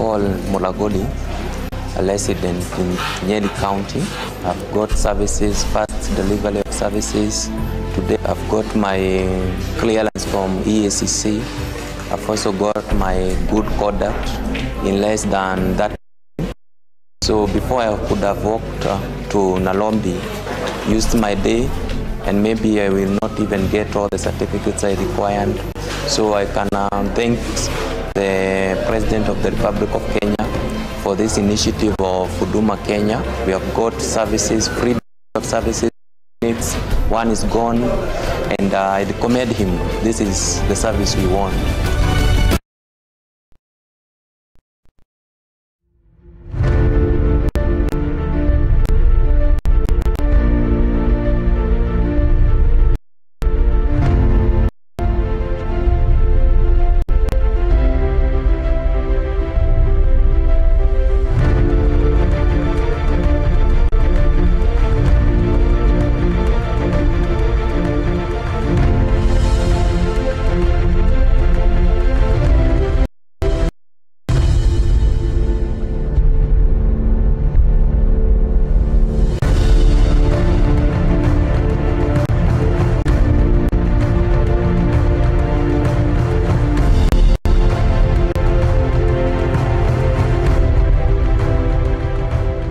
called Mulagoli, a resident in Nyeri County. I've got services, fast delivery of services. Today I've got my clearance from EACC. I've also got my good conduct in less than that. So before I could have walked to Nalombi, used my day, and maybe I will not even get all the certificates I required. So I can thank the President of the Republic of Kenya for this initiative of Huduma Kenya. We have got services, free of services. One is gone, and I recommend him. This is the service we want.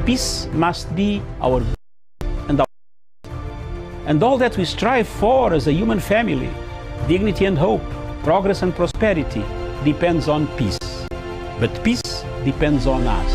Peace must be our goal and all that we strive for as a human family. Dignity and hope, progress and prosperity depends on peace. But peace depends on us.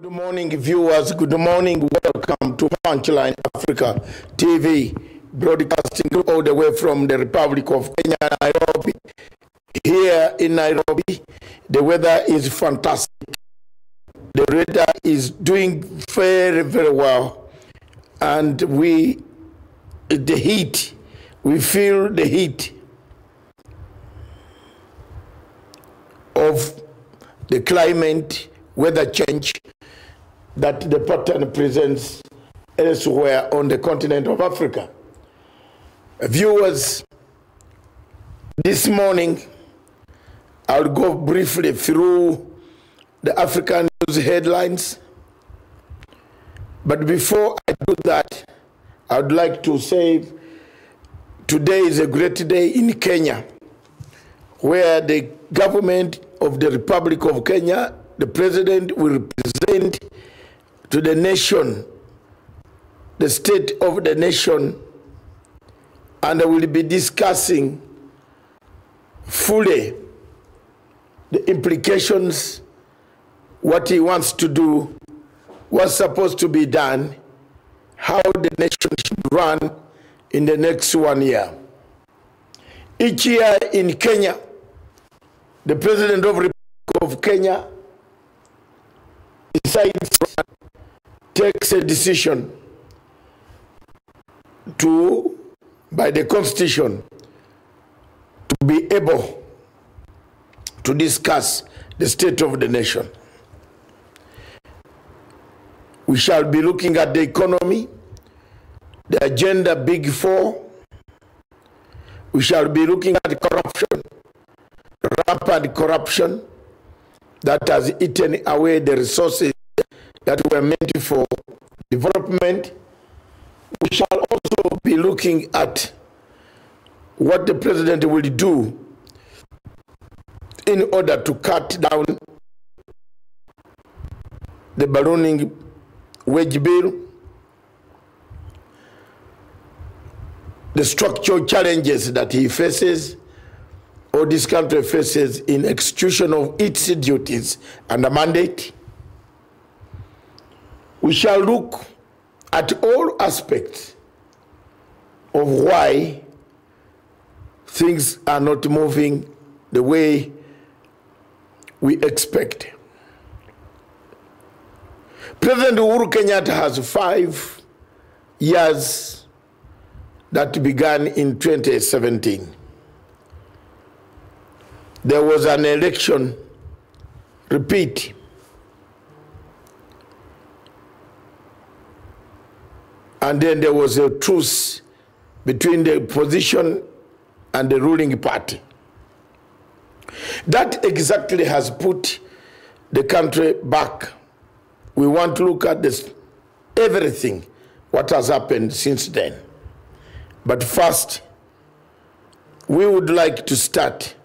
Good morning, viewers. Good morning. Welcome to Punchline Africa TV, broadcasting all the way from the Republic of Kenya, Nairobi. Here in Nairobi, the weather is fantastic. The weather is doing very, very well. And we feel the heat of the climate, weather change that the pattern presents elsewhere on the continent of Africa. Viewers, this morning I'll go briefly through the African news headlines. But before I do that, I would like to say today is a great day in Kenya, where the government of the Republic of Kenya, the president will represent to the nation, the state of the nation, and I will be discussing fully the implications, what he wants to do, what's supposed to be done, how the nation should run in the next 1 year. Each year in Kenya, the President of the Republic of Kenya takes a decision by the Constitution, to be able to discuss the state of the nation. We shall be looking at the economy, the agenda Big Four. We shall be looking at corruption, rampant corruption that has eaten away the resources that were meant for development. We shall also be looking at what the president will do in order to cut down the ballooning wage bill, the structural challenges that he faces, or this country faces in execution of its duties and a mandate. We shall look at all aspects of why things are not moving the way we expect. President Uhuru Kenyatta has 5 years that began in 2017. There was an election repeat. And then there was a truce between the opposition and the ruling party. That exactly has put the country back. We want to look at this, everything, what has happened since then. But first, we would like to start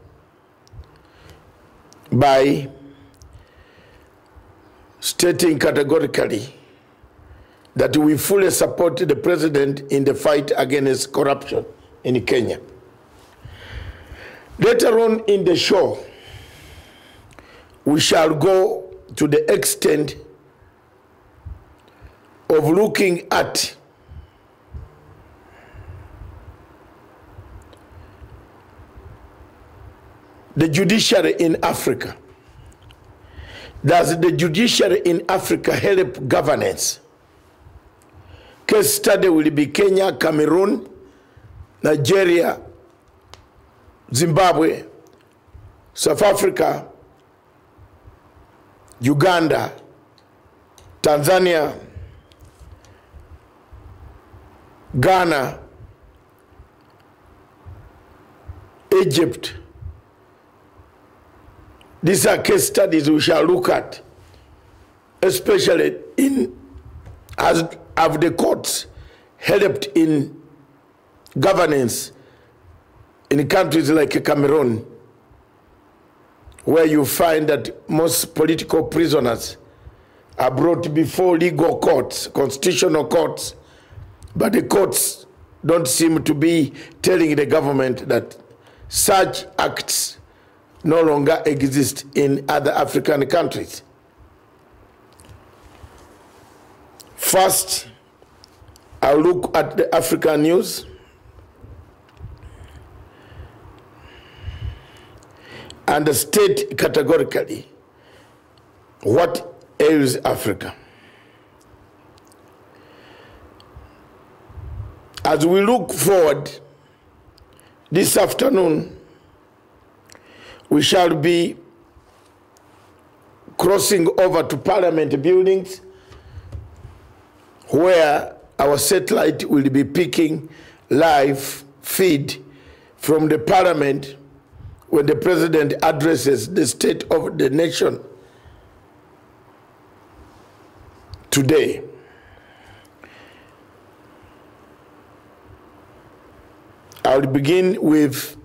by stating categorically that we fully support the president in the fight against corruption in Kenya. Later on in the show, we shall go to the extent of looking at the judiciary in Africa. Does the judiciary in Africa help governance? Case study will be Kenya, Cameroon, Nigeria, Zimbabwe, South Africa, Uganda, Tanzania, Ghana, Egypt. These are case studies we shall look at, especially as have the courts helped in governance in countries like Cameroon, where you find that most political prisoners are brought before legal courts, constitutional courts, but the courts don't seem to be telling the government that such acts no longer exist in other African countries. First, I'll look at the African news. And state categorically what ails Africa. As we look forward this afternoon, we shall be crossing over to Parliament buildings where our satellite will be picking live feed from the Parliament when the President addresses the State of the Nation today. I'll begin with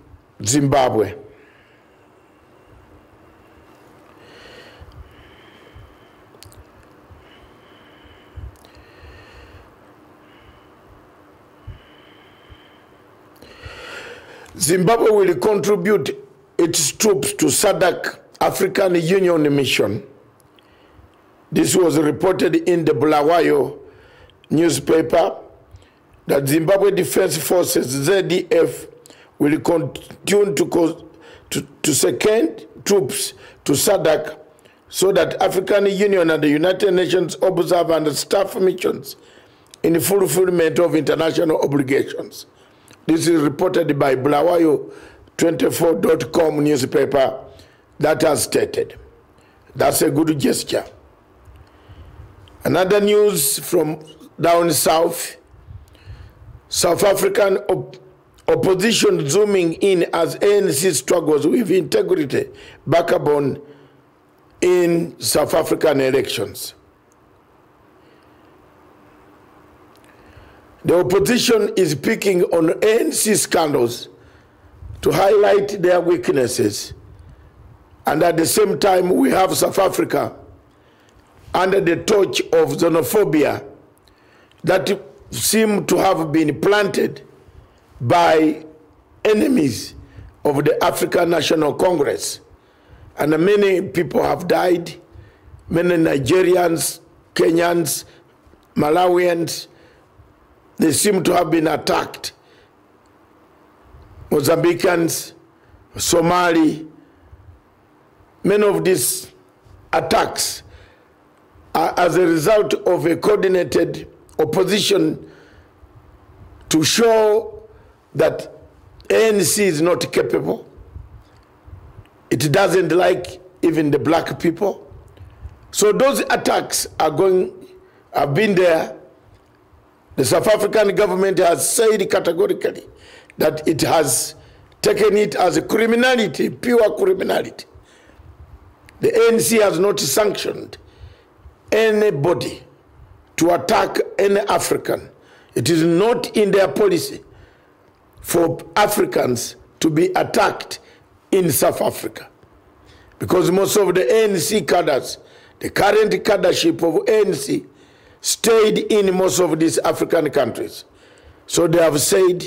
Zimbabwe. Zimbabwe will contribute its troops to SADC African Union mission. This was reported in the Bulawayo newspaper that Zimbabwe Defense Forces, ZDF, will continue to send troops to SADC so that African Union and the United Nations observe and staff missions in the fulfillment of international obligations. This is reported by Bulawayo24.com newspaper that has stated. That's a good gesture. Another news from down south, South African opposition zooming in as ANC struggles with integrity backbone in South African elections. The opposition is picking on ANC scandals to highlight their weaknesses. And at the same time, we have South Africa under the torch of xenophobia that seem to have been planted by enemies of the African National Congress. And many people have died, many Nigerians, Kenyans, Malawians, they seem to have been attacked. Mozambicans, Somali, many of these attacks are as a result of a coordinated opposition to show that ANC is not capable. It doesn't like even the black people. So those attacks have been there. The South African government has said categorically that it has taken it as a criminality, pure criminality. The ANC has not sanctioned anybody to attack any African. It is not in their policy for Africans to be attacked in South Africa. Because most of the ANC cadres, the current cadreship of ANC, stayed in most of these African countries. So they have said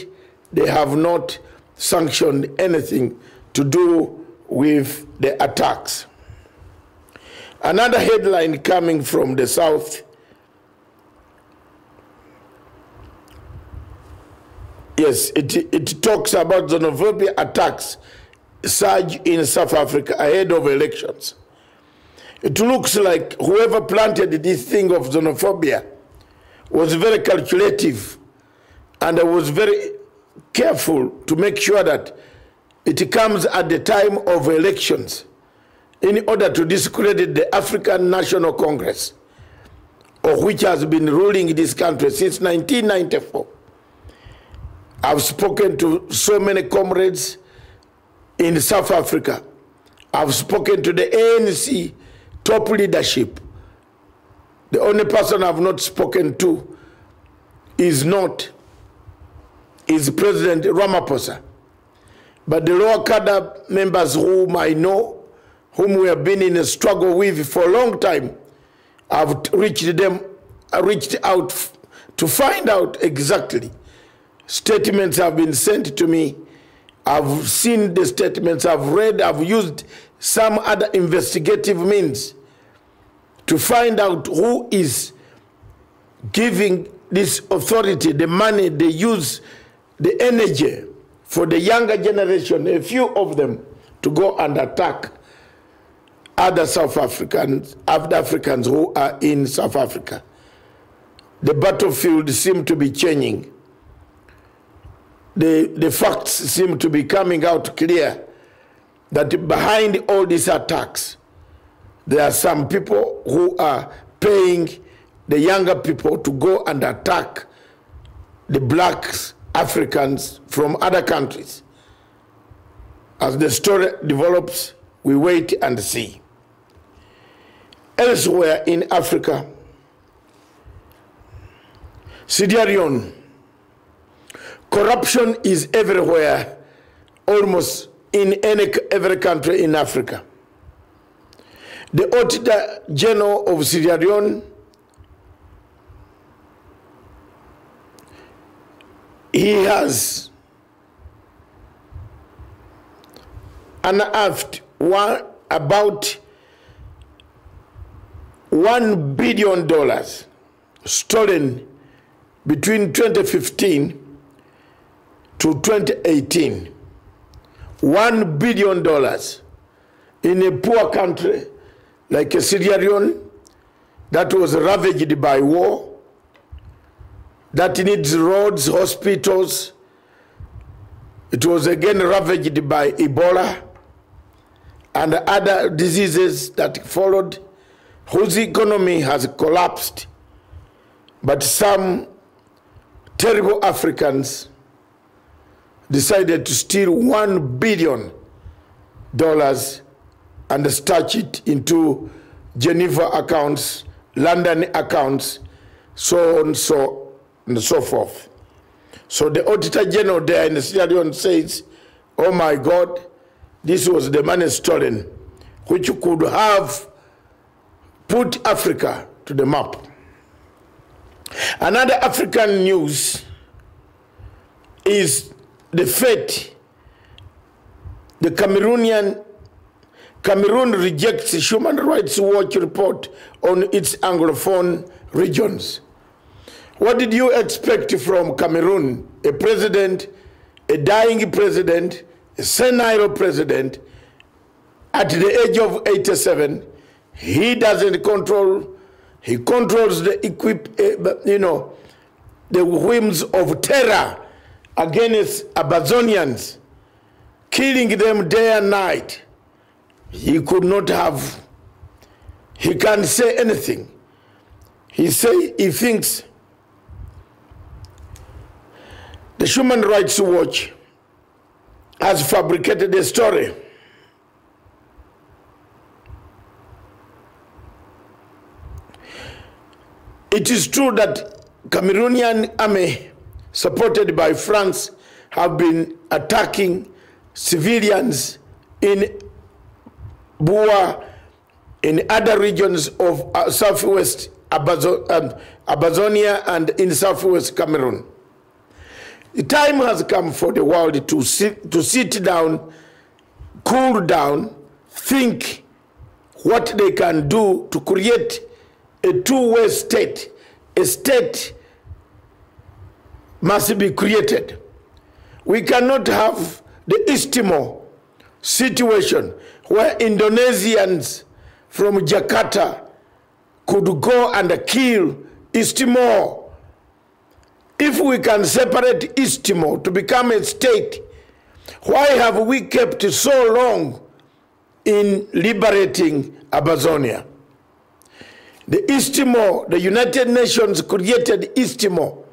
they have not sanctioned anything to do with the attacks. Another headline coming from the south. Yes, it talks about xenophobia attacks surge in South Africa ahead of elections. It looks like whoever planted this thing of xenophobia was very calculative and was very careful to make sure that it comes at the time of elections in order to discredit the African National Congress, of which has been ruling this country since 1994. I've spoken to so many comrades in South Africa. I've spoken to the ANC top leadership. The only person I've not spoken to is President Ramaphosa. But the lower cadre members whom I know, whom we have been in a struggle with for a long time, I've reached out to find out exactly. Statements have been sent to me. I've seen the statements, I've read, I've used some other investigative means to find out who is giving this authority the money, they use the energy for the younger generation, a few of them, to go and attack other South Africans, other Africans who are in South Africa. The battlefield seems to be changing. The facts seem to be coming out clear that behind all these attacks, there are some people who are paying the younger people to go and attack the black Africans from other countries. As the story develops, we wait and see. Elsewhere in Africa, Sierra Leone, corruption is everywhere, almost in every country in Africa. The Auditor General of Sierra Leone, he has unearthed about $1 billion stolen between 2015 to 2018. $1 billion in a poor country like Sierra Leone that was ravaged by war, that needs roads, hospitals. It was again ravaged by Ebola and other diseases that followed, whose economy has collapsed. But some terrible Africans decided to steal $1 billion and stash it into Geneva accounts, London accounts, so on and so forth. So the Auditor General there in Sierra Leone says, oh my God, this was the money stolen, which could have put Africa to the map. Another African news is the fate. The Cameroon rejects the Human Rights Watch report on its Anglophone regions. What did you expect from Cameroon? A president, a dying president, a senile president, at the age of 87, he doesn't control, he controls the the whims of terror against Amazonians, killing them day and night. He could not have, he can't say anything. He thinks the Human Rights Watch has fabricated a story. It is true that Cameroonian army, supported by France, have been attacking civilians in Bua, in other regions of southwest Amazonia and in southwest Cameroon. The time has come for the world to sit down, cool down, think what they can do to create a two-way state. A state must be created. We cannot have the East Timor situation where Indonesians from Jakarta could go and kill East Timor. If we can separate East Timor to become a state, why have we kept so long in liberating Amazonia? The East Timor, the United Nations created East Timor,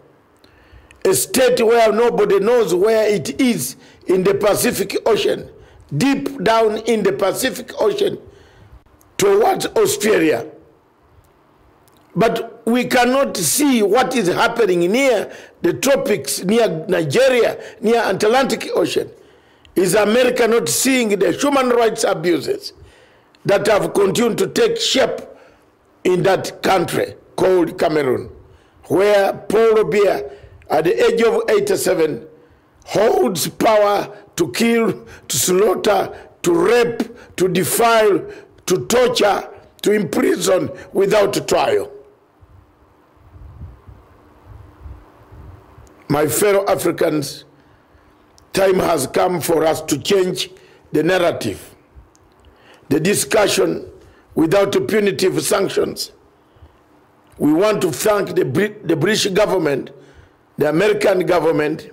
a state where nobody knows where it is in the Pacific Ocean, deep down in the Pacific Ocean towards Australia. But we cannot see what is happening near the tropics, near Nigeria, near Atlantic Ocean. Is America not seeing the human rights abuses that have continued to take shape in that country called Cameroon, where Paul Biya, at the age of 87, holds power to kill, to slaughter, to rape, to defile, to torture, to imprison without trial? My fellow Africans, time has come for us to change the narrative, the discussion without punitive sanctions. We want to thank the British government, the American government,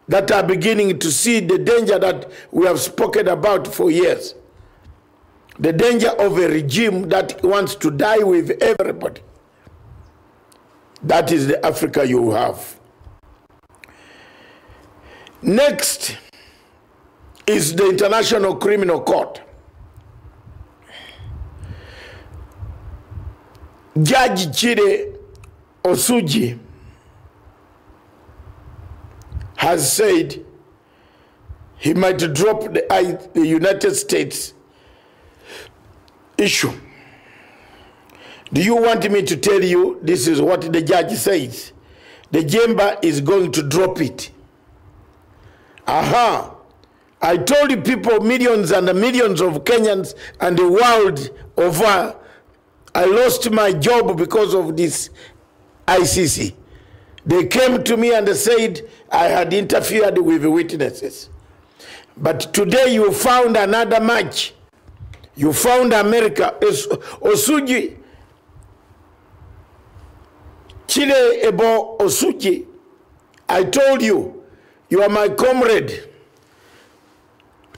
that are beginning to see the danger that we have spoken about for years. The danger of a regime that wants to die with everybody. That is the Africa you have. Next is the International Criminal Court. Judge Chide Osuji has said he might drop the United States issue. Do you want me to tell you this is what the judge says? The chamber is going to drop it. Aha! I told you people, millions and millions of Kenyans and the world over, I lost my job because of this ICC. They came to me and said I had interfered with witnesses. But today you found another match. You found America. Osuji, Chile Ebo Osuji, I told you, you are my comrade.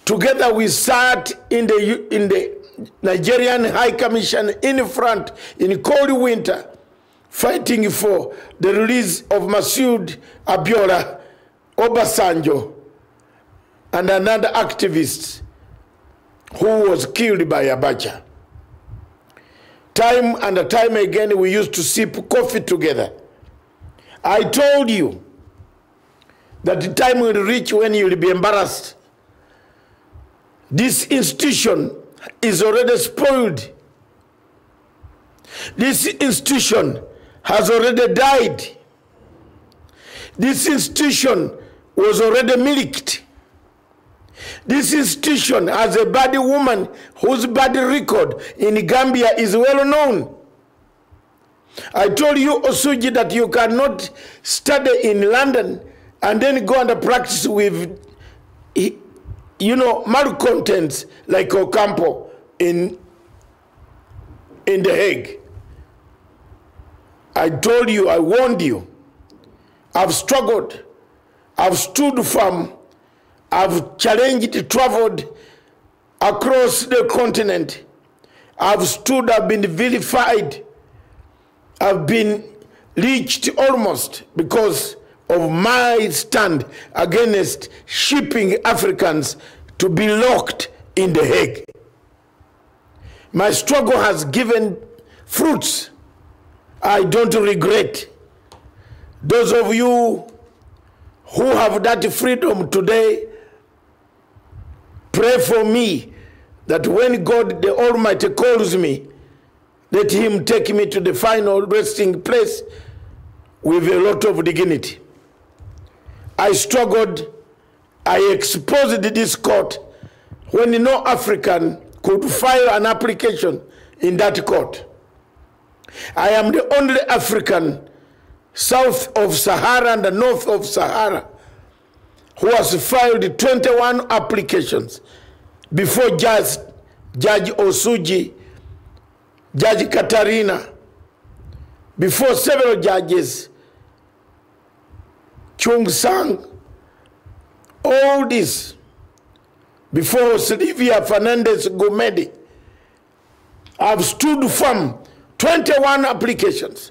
Together we sat in the Nigerian High Commission in front in cold winter, fighting for the release of Masood Abiola, Obasanjo, and another activist who was killed by Abacha. Time and time again, we used to sip coffee together. I told you that the time will reach when you will be embarrassed. This institution is already spoiled. This institution has already died. This institution was already milked. This institution has a bad woman whose bad record in Gambia is well known. I told you, Osuji, that you cannot study in London and then go and practice with, malcontents like Ocampo in The Hague. I told you, I warned you. I've struggled. I've stood firm. I've challenged, traveled across the continent. I've stood, I've been vilified. I've been lynched almost because of my stand against shipping Africans to be locked in The Hague. My struggle has given fruits. I don't regret. Those of you who have that freedom today, pray for me that when God the Almighty calls me, let him take me to the final resting place with a lot of dignity. I struggled, I exposed this court when no African could file an application in that court. I am the only African south of Sahara and north of Sahara who has filed 21 applications before Judge Osuji, Judge Katarina, before several judges, Chung Sang, all this, before Sylvia Fernandez Gomedi. I've stood firm, 21 applications.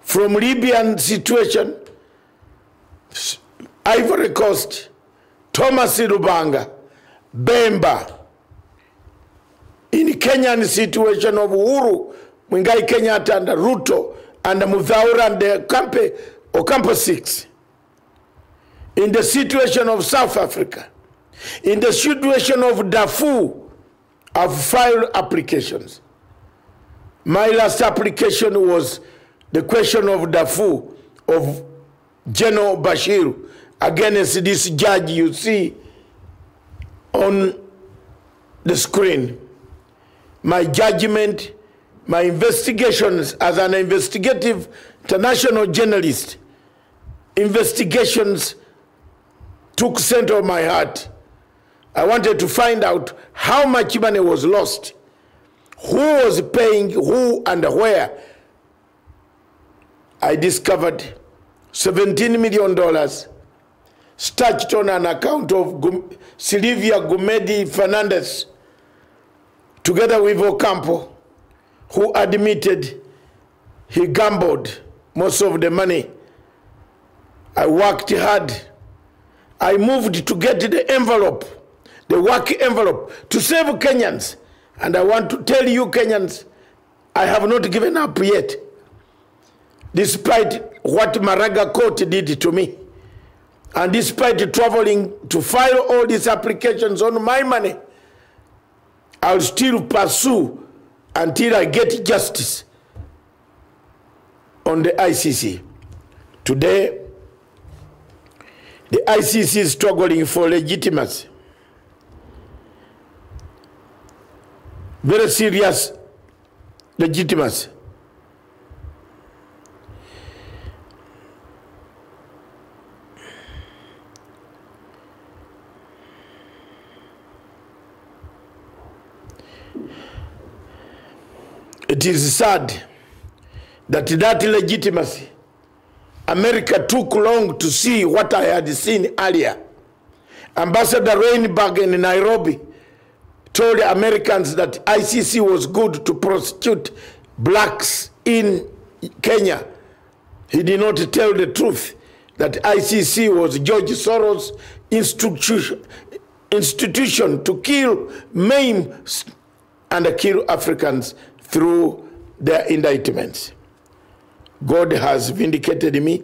From Libyan situation, Ivory Coast, Thomas Lubanga, Bemba, in Kenyan situation of Uhuru, Mwingai Kenyatta and Ruto, and Muthaura and the Ocampo 6. In the situation of South Africa, in the situation of Darfur, I've filed applications. My last application was the question of Darfur, of General Bashir, against this judge you see on the screen. My judgment, my investigations as an investigative international journalist investigations took center of my heart. I wanted to find out how much money was lost, who was paying who and where. I discovered $17 million stashed on an account of Silvia Gumedi Fernandez, together with Ocampo, who admitted he gambled most of the money. I worked hard. I moved to get the envelope, the work envelope, to save Kenyans. And I want to tell you Kenyans, I have not given up yet. Despite what Maraga Court did to me, and despite traveling to file all these applications on my money, I'll still pursue until I get justice on the ICC. Today, the ICC is struggling for legitimacy. Very serious legitimacy. It is sad that legitimacy, America took long to see what I had seen earlier. Ambassador Reinberg in Nairobi told the Americans that ICC was good to prosecute blacks in Kenya. He did not tell the truth that ICC was George Soros' institution to kill, maim, and kill Africans through their indictments. God has vindicated me,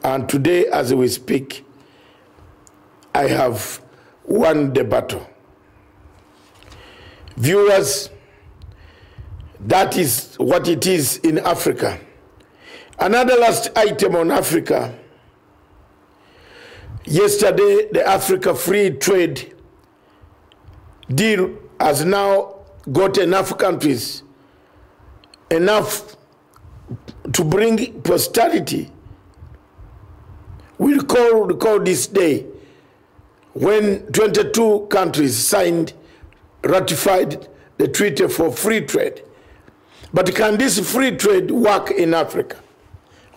and today as we speak, I have won the battle. Viewers, that is what it is in Africa. Another last item on Africa. Yesterday, the Africa Free Trade deal has now got enough countries, enough to bring posterity. We'll recall this day when 22 countries signed, ratified the Treaty for Free Trade. But can this free trade work in Africa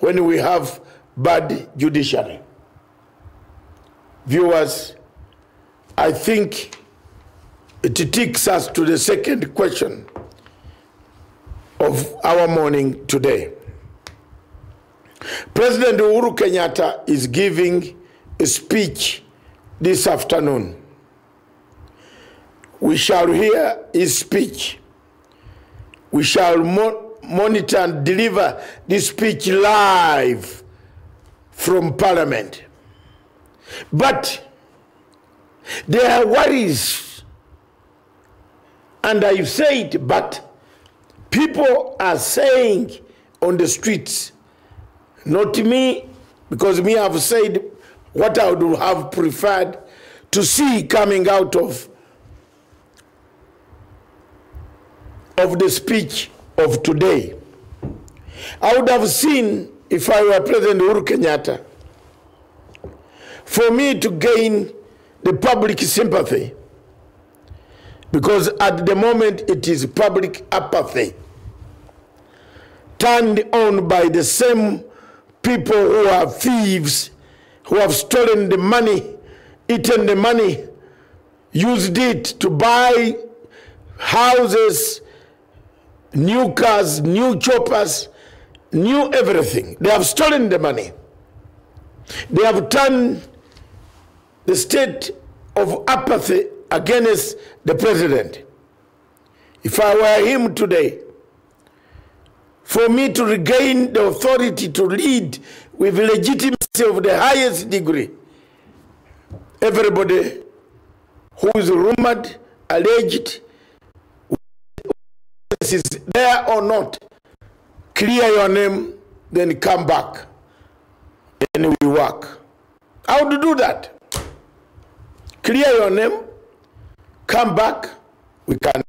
when we have bad judiciary? Viewers, I think it takes us to the second question of our morning today. President Uhuru Kenyatta is giving a speech this afternoon. We shall hear his speech. We shall monitor and deliver this speech live from Parliament. But there are worries, and I've said, but people are saying on the streets, not me, because me have said what I would have preferred to see coming out of the speech of today. I would have seen, if I were President Uhuru Kenyatta, for me to gain the public sympathy, because at the moment it is public apathy, turned on by the same people who are thieves, who have stolen the money, eaten the money, used it to buy houses, new cars, new choppers, new everything. They have stolen the money. They have turned the state of apathy against the president. If I were him today, for me to regain the authority to lead with legitimacy of the highest degree, everybody who is rumored, alleged, is there or not, clear your name, then come back and we work. How to do that? Clear your name, come back, we can.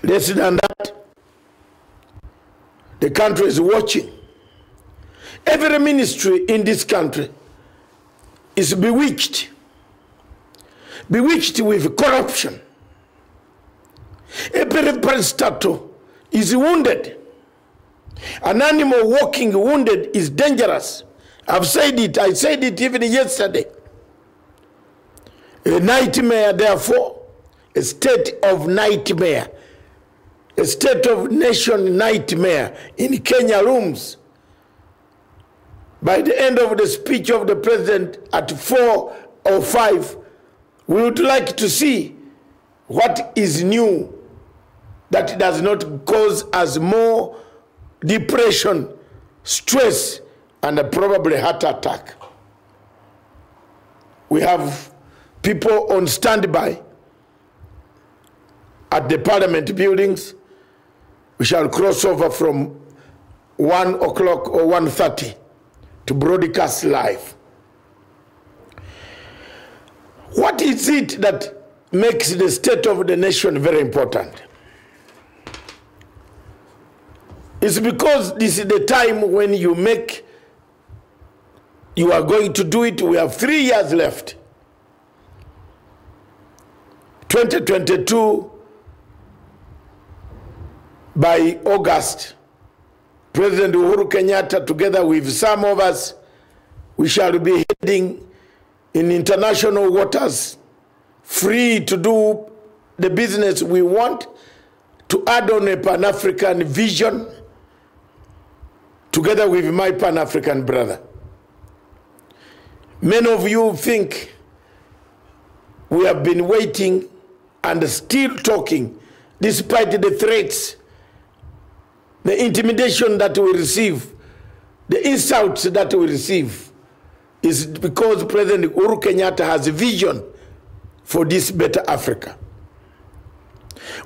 Less than that, the country is watching. Every ministry in this country is bewitched with corruption. Every prestato is wounded. An animal walking wounded is dangerous. I've said it. I said it even yesterday. A nightmare, therefore, a state of nightmare, a state of nation nightmare in Kenya rooms. By the end of the speech of the president at 4 or 5, we would like to see what is new that does not cause us more depression, stress, and probably heart attack. We have people on standby at the parliament buildings. We shall cross over from 1 o'clock or 1:30 to broadcast live. What is it that makes the state of the nation very important? It's because this is the time when you are going to do it. We have 3 years left. 2022, by August, President Uhuru Kenyatta, together with some of us, we shall be heading in international waters, free to do the business we want, to add on a Pan-African vision, together with my Pan-African brother. Many of you think we have been waiting and still talking, despite the threats, the intimidation that we receive, the insults that we receive, is because President Uhuru Kenyatta has a vision for this better Africa.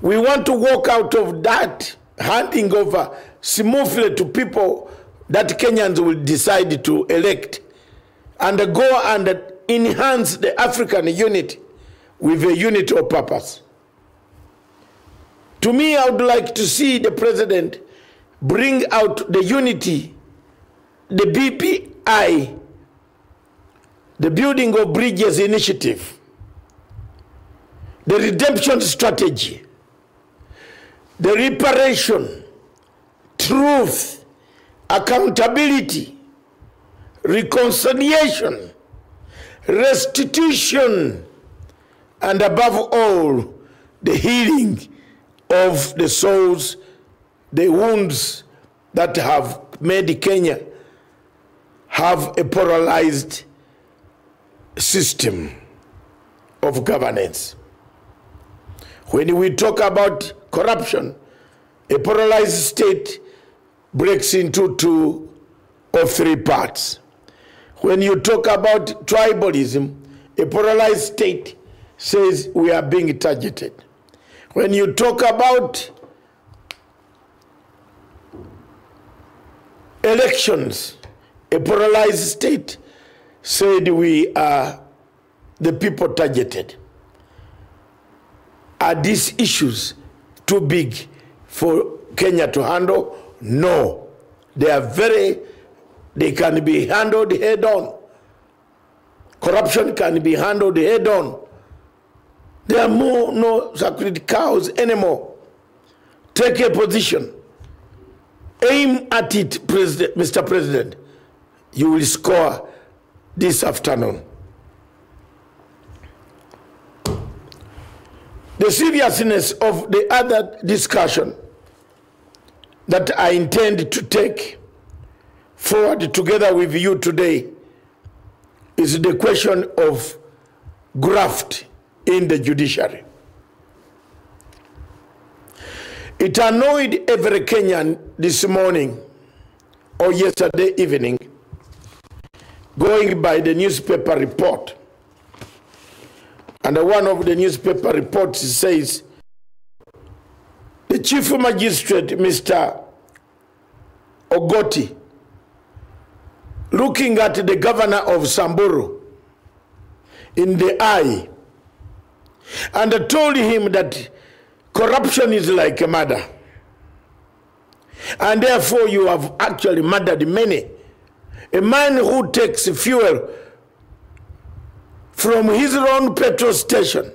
We want to walk out of that handing over smoothly to people that Kenyans will decide to elect, and go and enhance the African unity with a unity of purpose. To me, I would like to see the president bring out the unity, the BPI, the Building of Bridges Initiative, the redemption strategy, the reparation, truth, accountability, reconciliation, restitution, and above all, the healing of the souls, the wounds that have made Kenya have a polarized system of governance. When we talk about corruption, a polarized state breaks into 2 or 3 parts. When you talk about tribalism, a polarized state says we are being targeted. When you talk about elections, a polarized state said we are the people targeted. Are these issues too big for Kenya to handle? No. They can be handled head on. Corruption can be handled head on. There are no sacred cows anymore. Take a position. Aim at it, Mr. President. You will score this afternoon. The seriousness of the other discussion that I intend to take forward together with you today is the question of graft in the judiciary. It annoyed every Kenyan this morning or yesterday evening, going by the newspaper report. And one of the newspaper reports says, the Chief Magistrate, Mr. Ogoti, looking at the governor of Samburu in the eye and told him that corruption is like a murder. And therefore you have actually murdered many. A man who takes fuel from his own petrol station,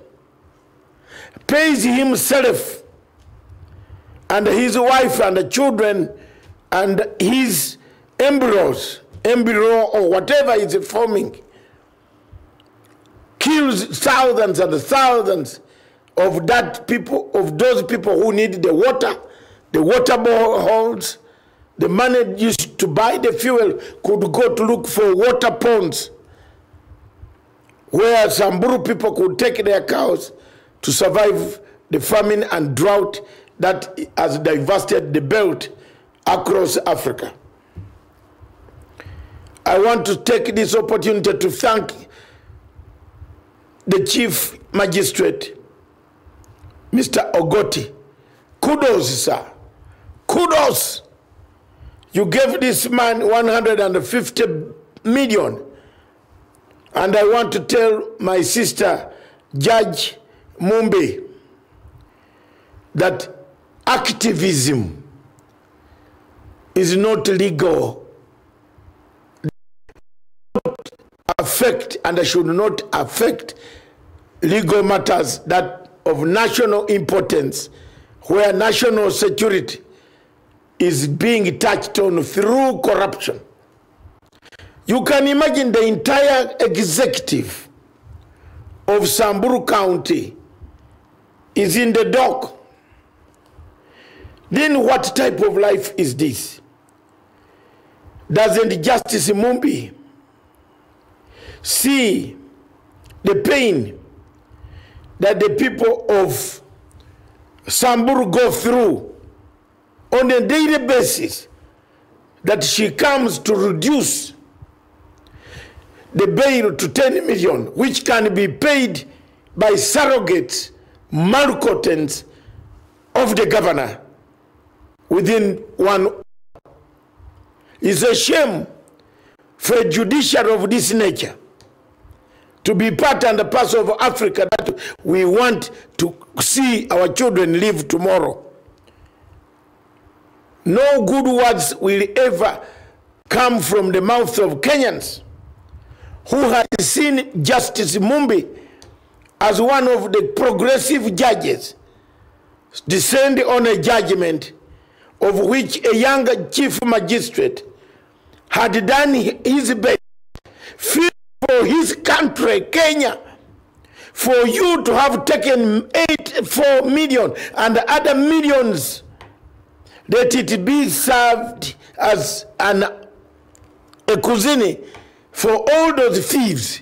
pays himself and his wife and the children and his embryo or whatever is forming, kills thousands and thousands of those people who need the water boreholes. The money used to buy the fuel could go to look for water ponds where Samburu people could take their cows to survive the famine and drought that has devastated the belt across Africa. I want to take this opportunity to thank the Chief Magistrate, Mr. Ogoti. Kudos, sir. Kudos. You gave this man 150 million. And I want to tell my sister, Judge Mumbe, that activism is not legal. Affect and should not affect legal matters that of national importance, where national security is being touched on through corruption. You can imagine the entire executive of Samburu County is in the dock. Then what type of life is this? Doesn't Justice Mumbi see the pain that the people of Samburu go through on a daily basis, that she comes to reduce the bail to 10 million, which can be paid by surrogates, malcontents of the governor within 1 hour? It's a shame for a judiciary of this nature to be part and parcel of Africa, that we want to see our children live tomorrow. No good words will ever come from the mouth of Kenyans who has seen Justice Mumbi as one of the progressive judges descend on a judgment of which a young chief magistrate had done his best for his country, Kenya, for you to have taken 4 million and other millions, that it be served as a cuisine for all those thieves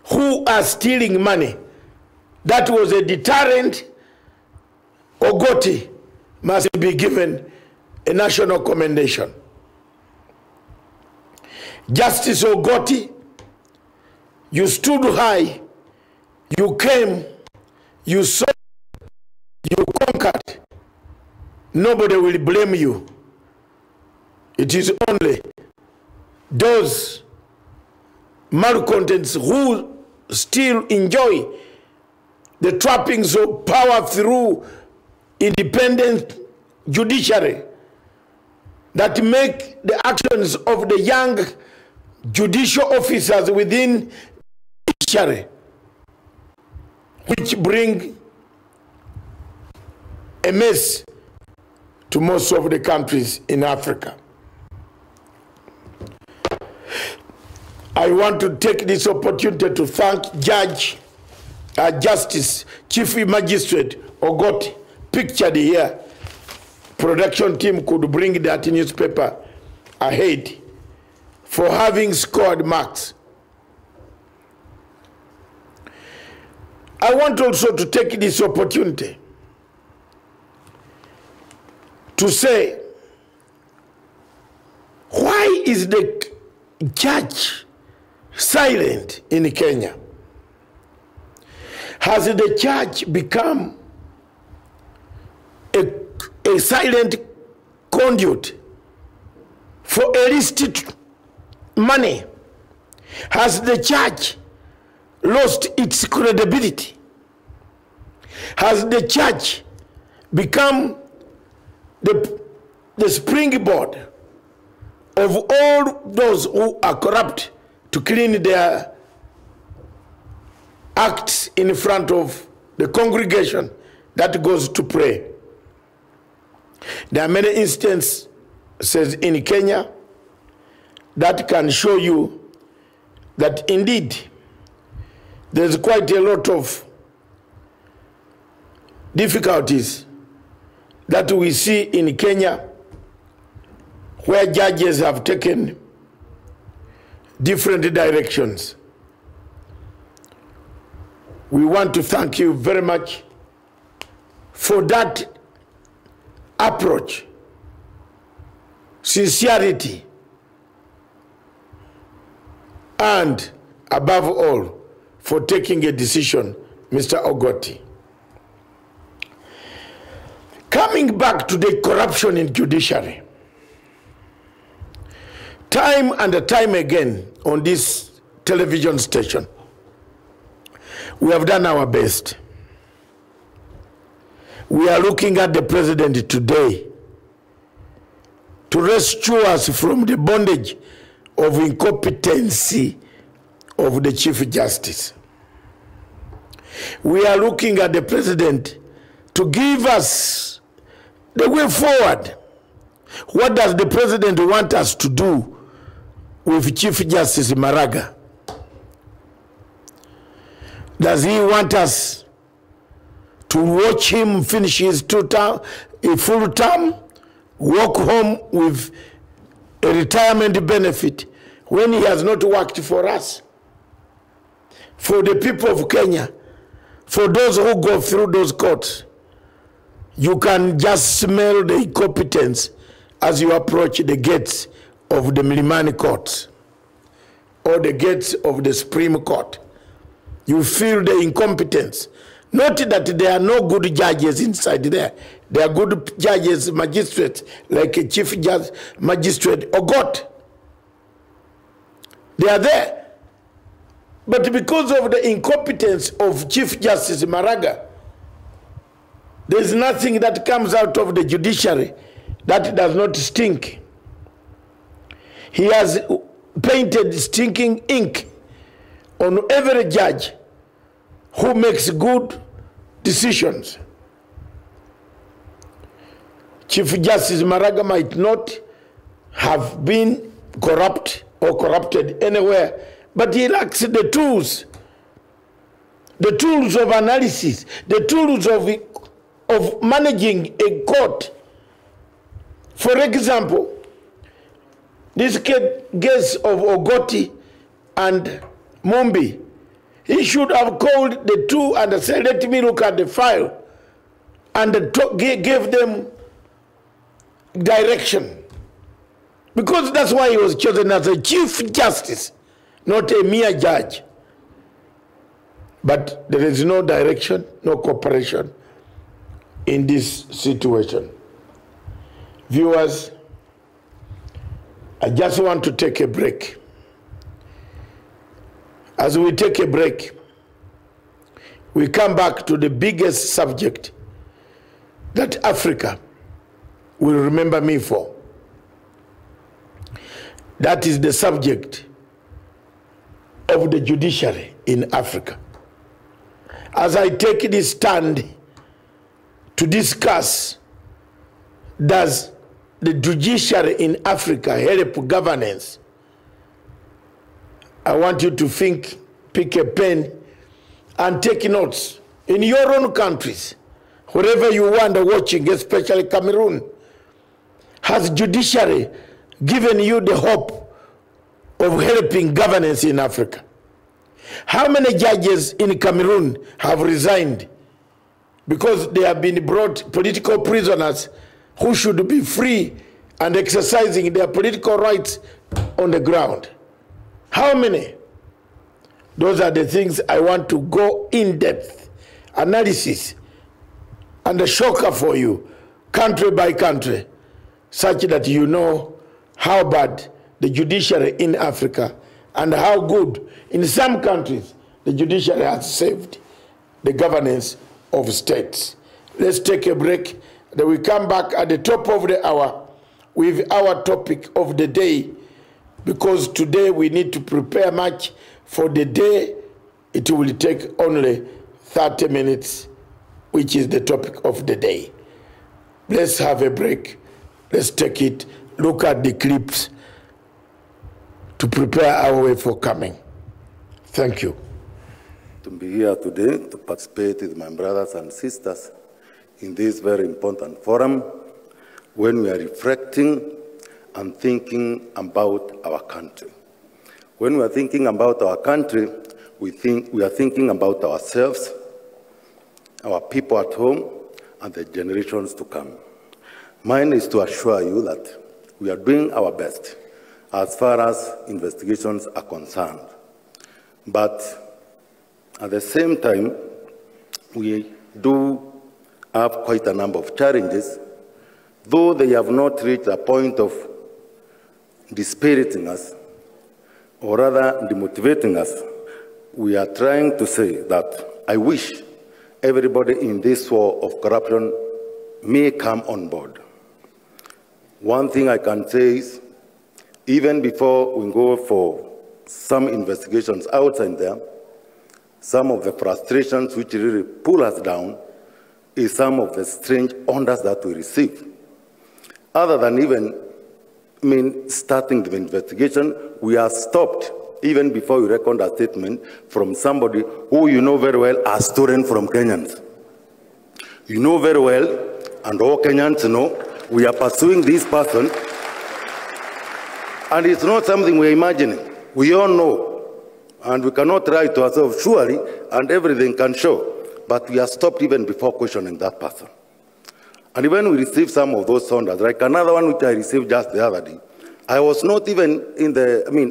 who are stealing money. That was a deterrent. Ogoti must be given a national commendation. Justice Ogoti, you stood high, you came, you saw, you conquered. Nobody will blame you. It is only those malcontents who still enjoy the trappings of power through independent judiciary that make the actions of the young judicial officers within judiciary, which bring a mess to most of the countries in Africa. I want to take this opportunity to thank Justice Chief Magistrate Ogoti, pictured here. Production team could bring that newspaper ahead, for having scored marks. I want also to take this opportunity to say, why is the judge silent in Kenya? Has the church become a silent conduit for illicit money? Has the church lost its credibility? Has the church become the springboard of all those who are corrupt to clean their acts in front of the congregation that goes to pray. There are many instances in Kenya that can show you that indeed there's quite a lot of difficulties that we see in Kenya, where judges have taken different directions. We want to thank you very much for that approach, sincerity, and above all, for taking a decision, Mr. Ogoti. Coming back to the corruption in judiciary, time and time again on this television station, we have done our best. We are looking at the president today to rescue us from the bondage of incompetency of the Chief Justice. We are looking at the president to give us the way forward. What does the president want us to do with Chief Justice Maraga? Does he want us to watch him finish his full term, walk home with a retirement benefit when he has not worked for us? For the people of Kenya, for those who go through those courts, you can just smell the incompetence as you approach the gates of the Milimani Court or the gates of the Supreme Court. You feel the incompetence. Not that there are no good judges inside there. There are good judges, magistrates, like a Chief Judge, Magistrate Ogot. They are there. But because of the incompetence of Chief Justice Maraga, there's nothing that comes out of the judiciary that does not stink. He has painted stinking ink on every judge who makes good decisions. Chief Justice Maraga might not have been corrupt or corrupted anywhere, but he lacks the tools of analysis, the tools of managing a court. For example, this case of Ogoti and Mumbi, he should have called the two and said, let me look at the file, and gave them direction. Because that's why he was chosen as a Chief Justice, not a mere judge. But there is no direction, no cooperation in this situation. Viewers, I just want to take a break. As we take a break, we come back to the biggest subject that Africa will remember me for. That is the subject of the judiciary in Africa. As I take this stand to discuss, does the judiciary in Africa help governance? I want you to think, pick a pen, and take notes. In your own countries, wherever you are watching, especially Cameroon, has judiciary given you the hope of helping governance in Africa? How many judges in Cameroon have resigned because they have been brought political prisoners who should be free and exercising their political rights on the ground? How many? Those are the things I want to go in-depth analysis and a shocker for you, country by country, such that you know how bad the judiciary in Africa and how good in some countries the judiciary has saved the governance of states. Let's take a break. Then we come back at the top of the hour with our topic of the day, because today we need to prepare much for the day. It will take only 30 minutes, which is the topic of the day. Let's have a break. Let's take it, look at the clips to prepare our way for coming. Thank you. To be here today to participate with my brothers and sisters in this very important forum when we are reflecting and thinking about our country. When we are thinking about our country, we are thinking about ourselves, our people at home, and the generations to come. Mine is to assure you that we are doing our best as far as investigations are concerned. But at the same time, we do have quite a number of challenges, though they have not reached a point of dispiriting us, or rather demotivating us. We are trying to say that I wish everybody in this war of corruption may come on board. One thing I can say is, even before we go for some investigations outside there, some of the frustrations which really pull us down is some of the strange orders that we receive. Other than even starting the investigation, we are stopped even before we record a statement from somebody who you know very well are stolen from Kenyans. You know very well, and all Kenyans know, we are pursuing this person, and it's not something we're imagining. We all know, and we cannot lie to ourselves, surely, and everything can show. But we are stopped even before questioning that person. And when we receive some of those orders, like another one which I received just the other day, I was not even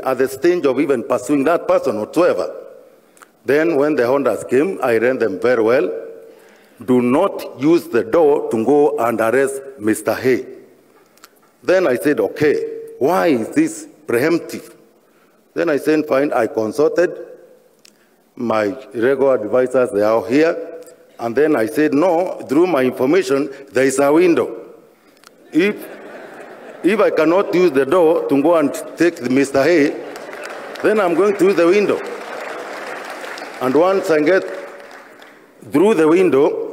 at the stage of even pursuing that person whatsoever. Then when the orders came, I read them very well. Do not use the door to go and arrest Mr. Hay. Then I said, okay, why is this preemptive? Then I said, fine, I consulted my regular advisors, they are here. And then I said, no, through my information, there is a window. If I cannot use the door to go and take Mr. Hay, then I'm going to use the window. And once I get through the window,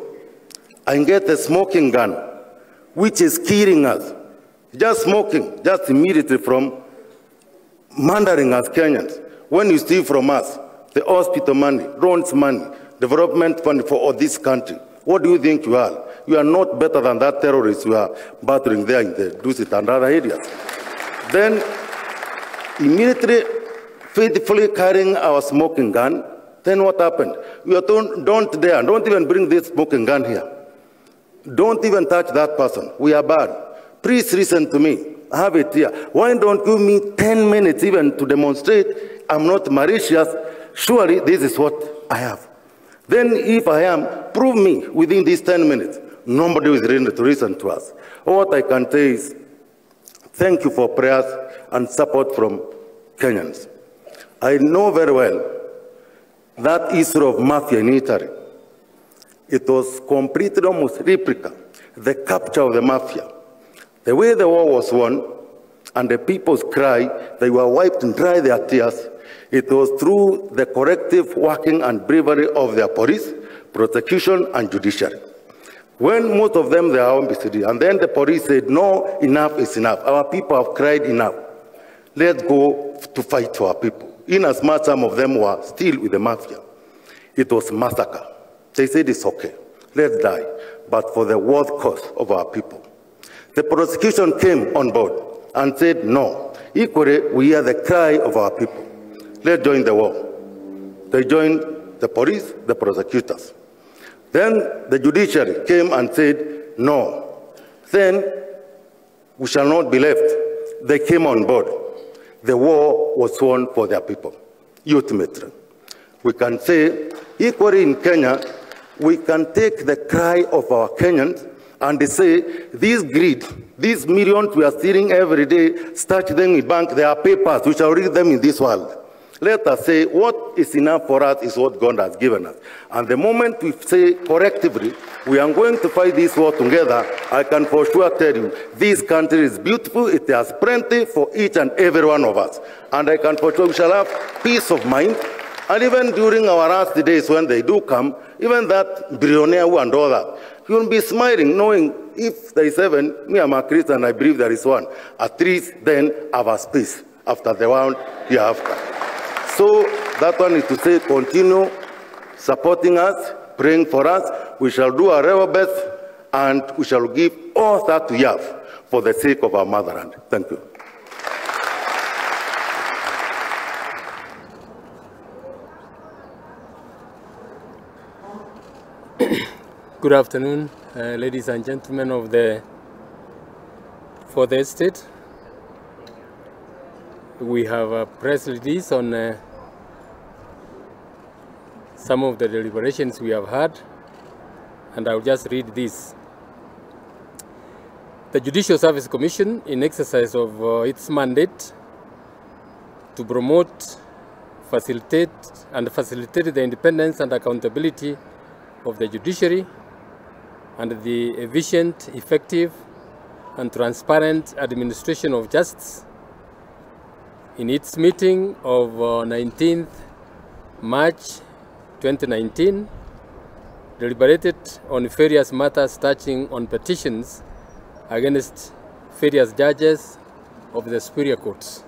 I get a smoking gun, which is killing us. Just smoking, just immediately from murdering us Kenyans. When you steal from us, the hospital money, loans money, development fund for all this country, what do you think you are? You are not better than that terrorist you are battering there in the Dusit and other areas. Then, immediately, faithfully carrying our smoking gun, then what happened? We are told, don't even bring this smoking gun here. Don't even touch that person. We are bad. Please listen to me. I have it here. Why don't you give me 10 minutes even to demonstrate I'm not malicious? Surely this is what I have. Then if I am, prove me within these 10 minutes. Nobody is ready to listen to us. What I can say is, thank you for prayers and support from Kenyans. I know very well that issue of mafia in Italy. It was completely almost replica, the capture of the mafia. The way the war was won, and the people's cry, they were wiped dry their tears. It was through the corrective working and bravery of their police, prosecution, and judiciary. When most of them, they are homicide, and then the police said, no, enough is enough. Our people have cried enough. Let's go to fight for our people. In as much some of them were still with the mafia. It was massacre. They said it's okay, let's die, but for the world cause of our people. The prosecution came on board and said, no, equally we hear the cry of our people. Let's join the war. They joined the police, the prosecutors. Then the judiciary came and said, no, then we shall not be left. They came on board. The war was won for their people, ultimately. We can say, equally in Kenya, we can take the cry of our Kenyans and say, this greed, these millions we are stealing every day, stash them in bank, there are papers, we shall read them in this world. let us say what is enough for us is what God has given us. And the moment we say collectively, we are going to fight this war together, I can for sure tell you, this country is beautiful, it has plenty for each and every one of us. And I can for sure we shall have peace of mind. And even during our last days when they do come, even that billionaire and all that, you will be smiling knowing if there is heaven, me I'm a Christian, I believe there is one. At least then have a space after the one hereafter. So that one is to say, continue supporting us, praying for us. We shall do our level best, and we shall give all that we have for the sake of our motherland. Thank you. Good afternoon, ladies and gentlemen of the Fourth Estate. We have a press release on some of the deliberations we have had, and I'll just read this. The Judicial Service Commission, in exercise of its mandate to promote, facilitate the independence and accountability of the judiciary and the efficient, effective, and transparent administration of justice, in its meeting of 19th March 2019, deliberated on various matters touching on petitions against various judges of the superior courts.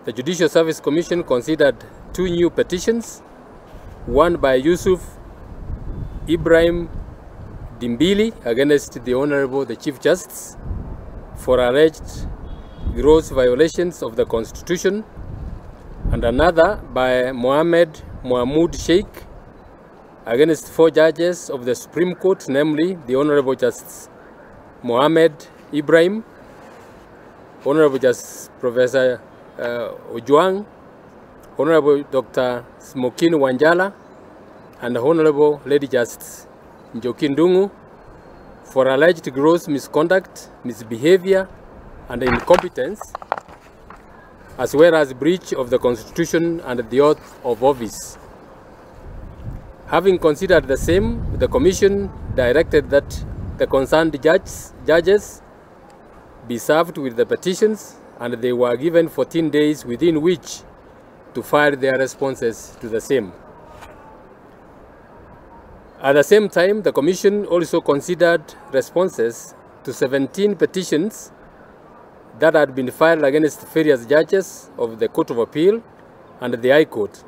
The Judicial Service Commission considered 2 new petitions, one by Yusuf Ibrahim Dimbili against the Honorable the Chief Justice for alleged gross violations of the Constitution, and another by Mohammed Mahmoud Sheikh against 4 judges of the Supreme Court, namely the Honorable Justice Mohammed Ibrahim, Honorable Justice Professor Ojwang, Honorable Dr. Smokin Wanjala, and Honorable Lady Justice Njoki Ndung'u for alleged gross misconduct, misbehavior, and incompetence, as well as breach of the Constitution and the oath of office. Having considered the same, the Commission directed that the concerned judges be served with the petitions, and they were given 14 days within which to file their responses to the same. At the same time, the Commission also considered responses to 17 petitions that had been filed against various judges of the Court of Appeal and the High Court.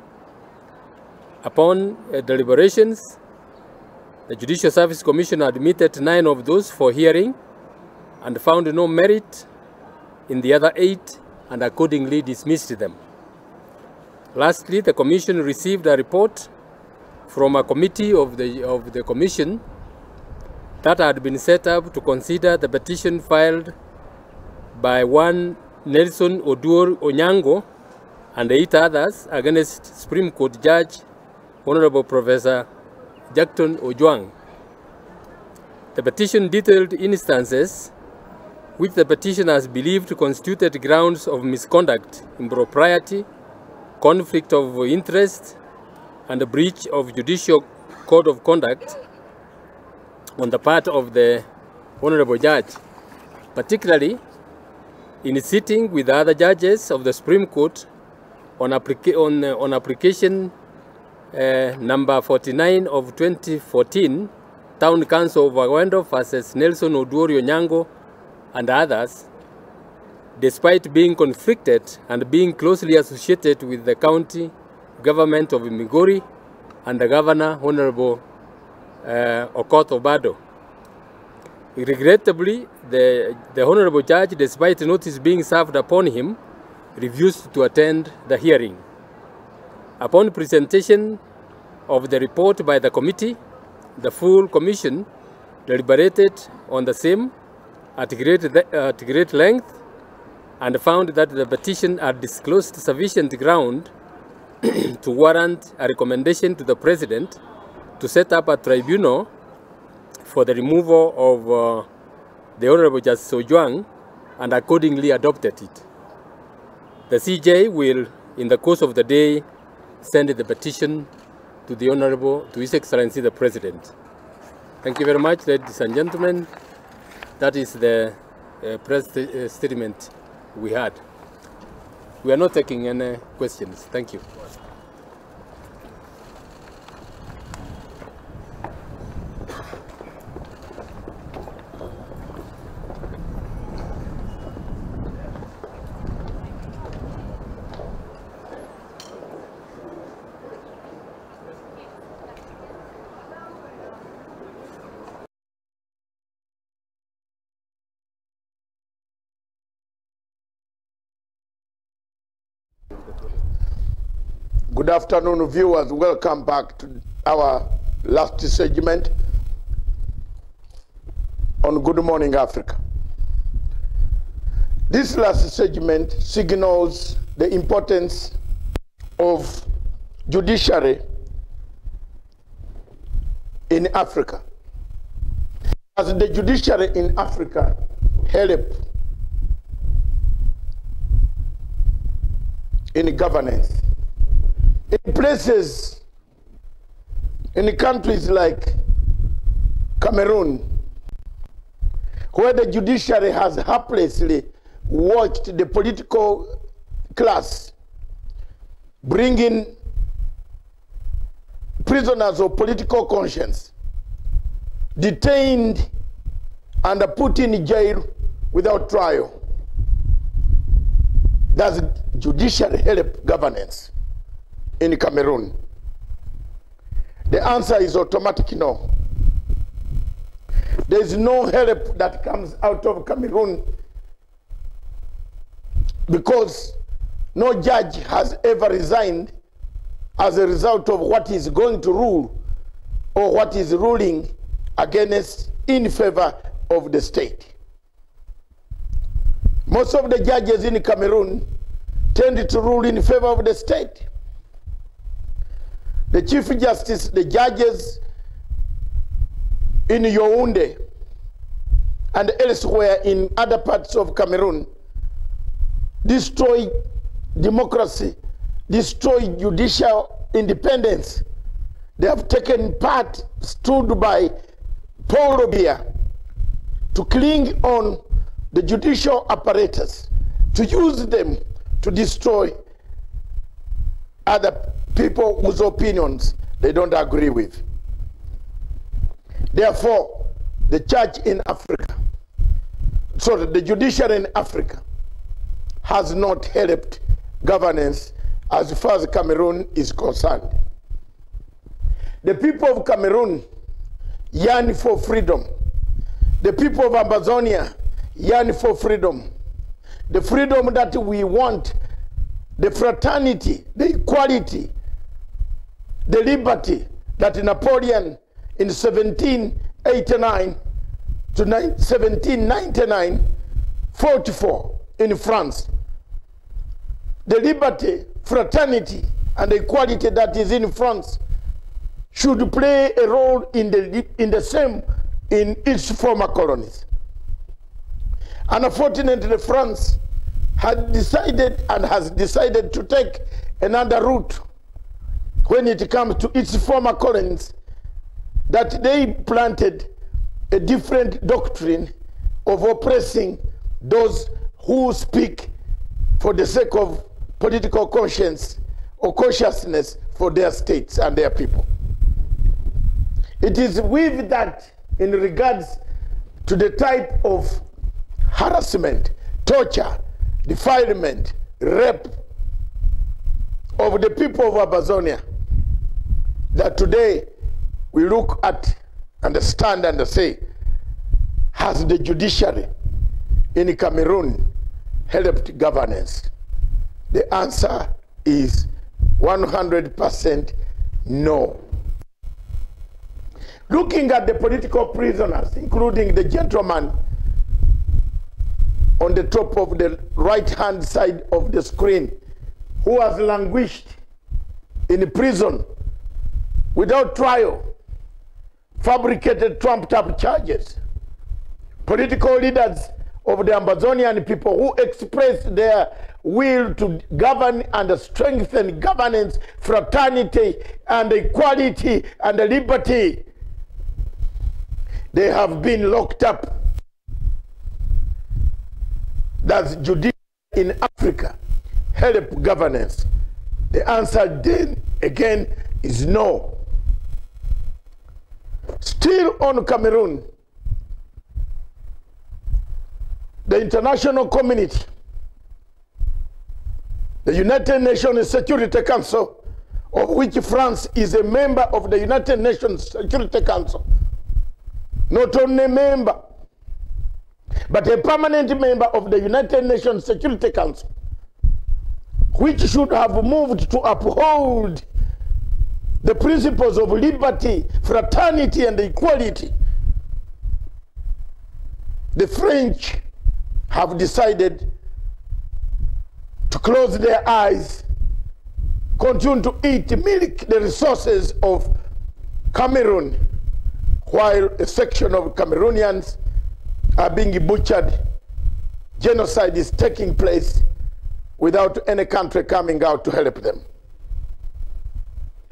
Upon deliberations, the Judicial Service Commission admitted 9 of those for hearing and found no merit in the other 8 and accordingly dismissed them. Lastly, the Commission received a report from a committee of the Commission that had been set up to consider the petition filed by one Nelson Oduor Onyango and 8 others against Supreme Court Judge Honorable Professor Jackton Ojwang. The petition detailed instances which the petitioners believed constituted grounds of misconduct, impropriety, conflict of interest, and a breach of judicial code of conduct on the part of the Honorable Judge, particularly in sitting with other judges of the Supreme Court on application number 49 of 2014, Town Council of Awendo versus Nelson Oduor Onyango and others, despite being conflicted and being closely associated with the county government of Migori and the Governor, Honorable Okoth Obado. Regrettably, the Honorable Judge, despite notice being served upon him, refused to attend the hearing. Upon presentation of the report by the committee, the full commission deliberated on the same at great length and found that the petition had disclosed sufficient ground to warrant a recommendation to the President to set up a tribunal for the removal of the Honorable Justice Ojwang, and accordingly adopted it. The CJ will in the course of the day, send the petition to the Honorable, to His Excellency the President. Thank you very much, ladies and gentlemen. That is the press statement we had. We are not taking any questions. Thank you. Good afternoon, viewers. Welcome back to our last segment on Good Morning Africa. This last segment signals the importance of judiciary in Africa. As the judiciary in Africa help in governance, in places, in countries like Cameroon, where the judiciary has helplessly watched the political class bring in prisoners of political conscience, detained and put in jail without trial. Does judiciary help governance in Cameroon? The answer is automatic no. There is no help that comes out of Cameroon because no judge has ever resigned as a result of what is going to rule or what is ruling against in favor of the state. Most of the judges in Cameroon tend to rule in favor of the state. The Chief Justice, the judges in Yaoundé and elsewhere in other parts of Cameroon destroy democracy, destroy judicial independence. They have taken part, stood by Paul Robia to cling on the judicial apparatus, to use them to destroy other people whose opinions they don't agree with. Therefore, the church in Africa, the judiciary in Africa has not helped governance as far as Cameroon is concerned. The people of Cameroon yearn for freedom. The people of Amazonia yearn for freedom. The freedom that we want, the fraternity, the equality, the liberty that Napoleon in 1789 to 1799 fought for in France. The liberty, fraternity, and the equality that is in France should play a role in the same in its former colonies. Unfortunately, France had decided and has decided to take another route when it comes to its former colonies, that they planted a different doctrine of oppressing those who speak for the sake of political conscience or consciousness for their states and their people. It is with that, in regards to the type of harassment, torture, defilement, rape of the people of Amazonia, that today we look at, understand, and say, has the judiciary in Cameroon helped governance? The answer is 100% no. Looking at the political prisoners, including the gentleman on the top of the right-hand side of the screen, who has languished in prison without trial, fabricated trumped-up charges. Political leaders of the Amazonian people who expressed their will to govern and strengthen governance, fraternity, and equality and liberty. They have been locked up. Does judiciary in Africa help governance? The answer then again is no. Still on Cameroon, the international community, the United Nations Security Council, of which France is a member of the United Nations Security Council, not only a member, but a permanent member of the United Nations Security Council, which should have moved to uphold the principles of liberty, fraternity, and equality. The French have decided to close their eyes, continue to eat milk, the resources of Cameroon, while a section of Cameroonians are being butchered. Genocide is taking place without any country coming out to help them.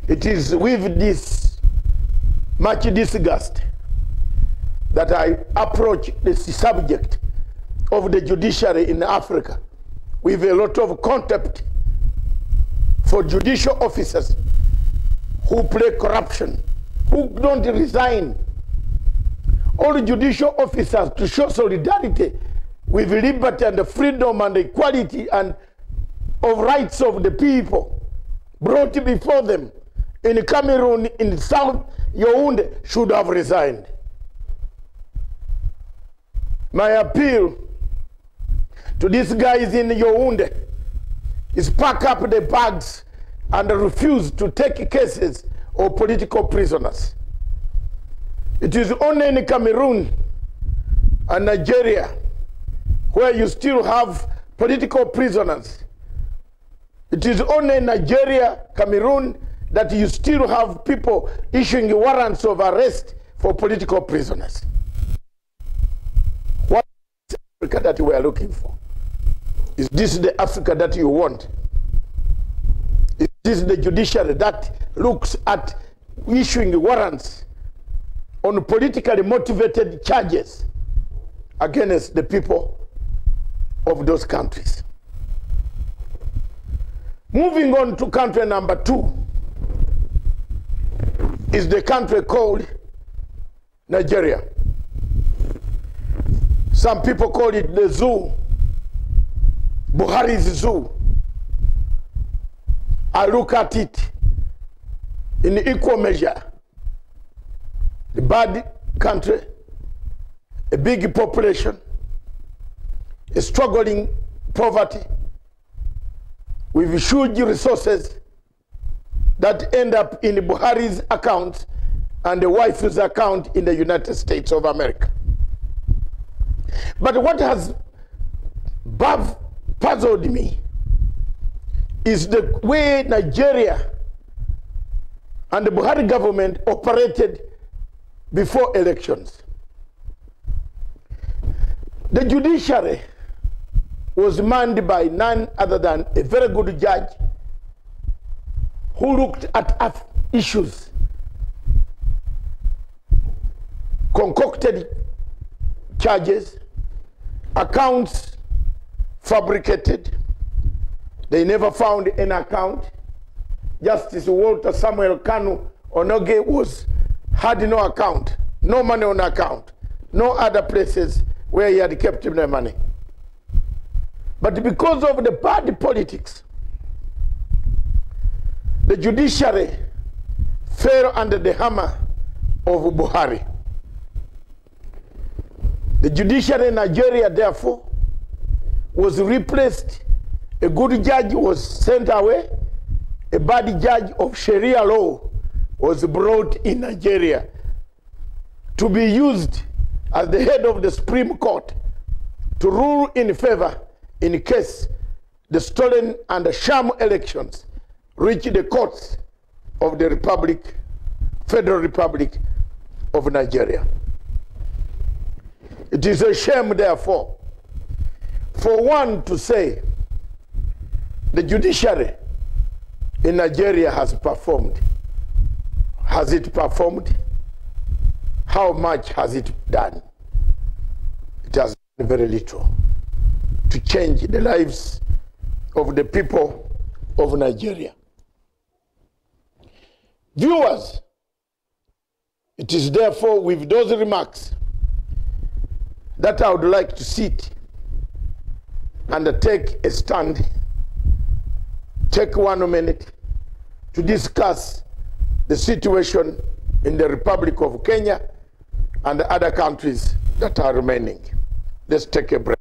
It is with this much disgust that I approach this subject of the judiciary in Africa with a lot of contempt for judicial officers who play corruption, who don't resign. All judicial officers to show solidarity with liberty and freedom and equality and of rights of the people brought before them in Cameroon, in South Yaoundé, should have resigned. My appeal to these guys in Yaoundé is pack up the bags and refuse to take cases of political prisoners. It is only in Cameroon and Nigeria where you still have political prisoners. It is only in Nigeria, Cameroon, that you still have people issuing warrants of arrest for political prisoners. What is the Africa that we are looking for? Is this the Africa that you want? Is this the judiciary that looks at issuing warrants on politically motivated charges against the people of those countries? Moving on to country number 2 is the country called Nigeria. Some people call it the zoo, Buhari's zoo. I look at it in equal measure. A bad country, a big population, a struggling poverty, with huge resources that end up in Buhari's account and the wife's account in the United States of America. But what has puzzled me is the way Nigeria and the Buhari government operated before elections. The judiciary was manned by none other than a very good judge who looked at issues, concocted charges, accounts fabricated. They never found an account. Justice Walter Samuel Kanu Onoge had no account, no money on account, no other places where he had kept the money. But because of the bad politics, the judiciary fell under the hammer of Buhari. The judiciary in Nigeria, therefore, was replaced. A good judge was sent away. A bad judge of Sharia law was brought in Nigeria to be used as the head of the Supreme Court to rule in favor in case the stolen and the sham elections reach the courts of the Republic, Federal Republic of Nigeria. It is a shame, therefore, for one to say the judiciary in Nigeria has performed, has it performed? How much has it done? It has done very little to change the lives of the people of Nigeria. Viewers, it is therefore with those remarks that I would like to sit and take a stand, take 1 minute to discuss the situation in the Republic of Kenya and the other countries that are remaining. Let's take a break.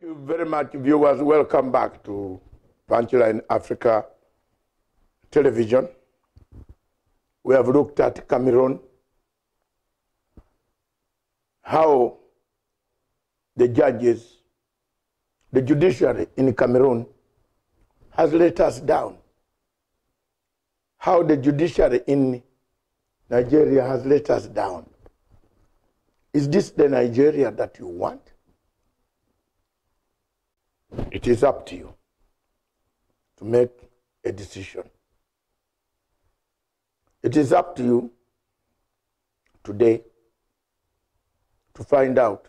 Thank you very much, viewers. Welcome back to Punchline Africa Television. We have looked at Cameroon, how the judges, the judiciary in Cameroon has let us down, how the judiciary in Nigeria has let us down. Is this the Nigeria that you want? It is up to you to make a decision. It is up to you today to find out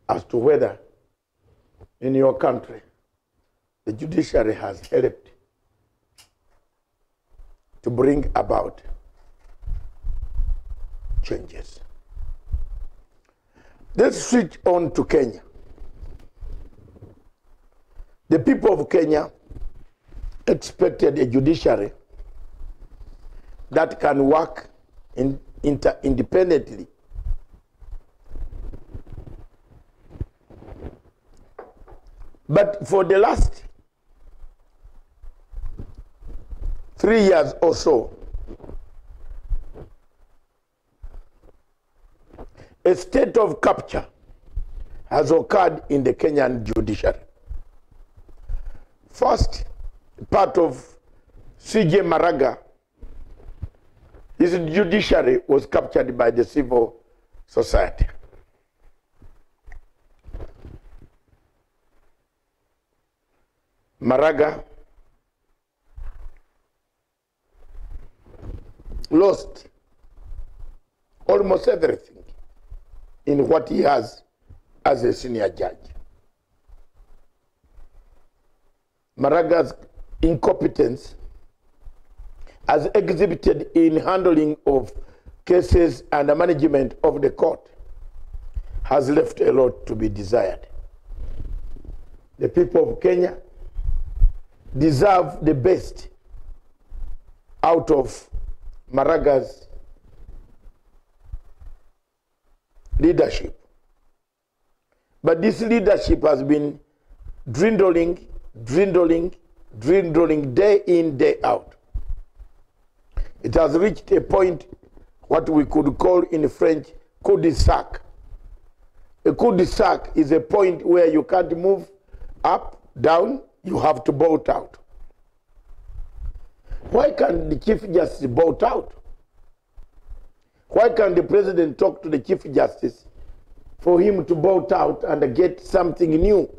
as to whether in your country the judiciary has helped to bring about changes. Let's switch on to Kenya. The people of Kenya expected a judiciary that can work independently But for the last 3 years or so, a state of capture has occurred in the Kenyan judiciary. First part of CJ Maraga, his judiciary was captured by the civil society. Maraga lost almost everything in what he has as a senior judge. Maraga's incompetence as exhibited in handling of cases and the management of the court has left a lot to be desired. The people of Kenya deserve the best out of Maraga's leadership. But this leadership has been dwindling day in, day out. It has reached a point, what we could call in French, cul-de-sac. A cul-de-sac is a point where you can't move up, down, you have to bolt out. Why can't the Chief Justice bolt out? Why can't the President talk to the Chief Justice for him to bolt out and get something new,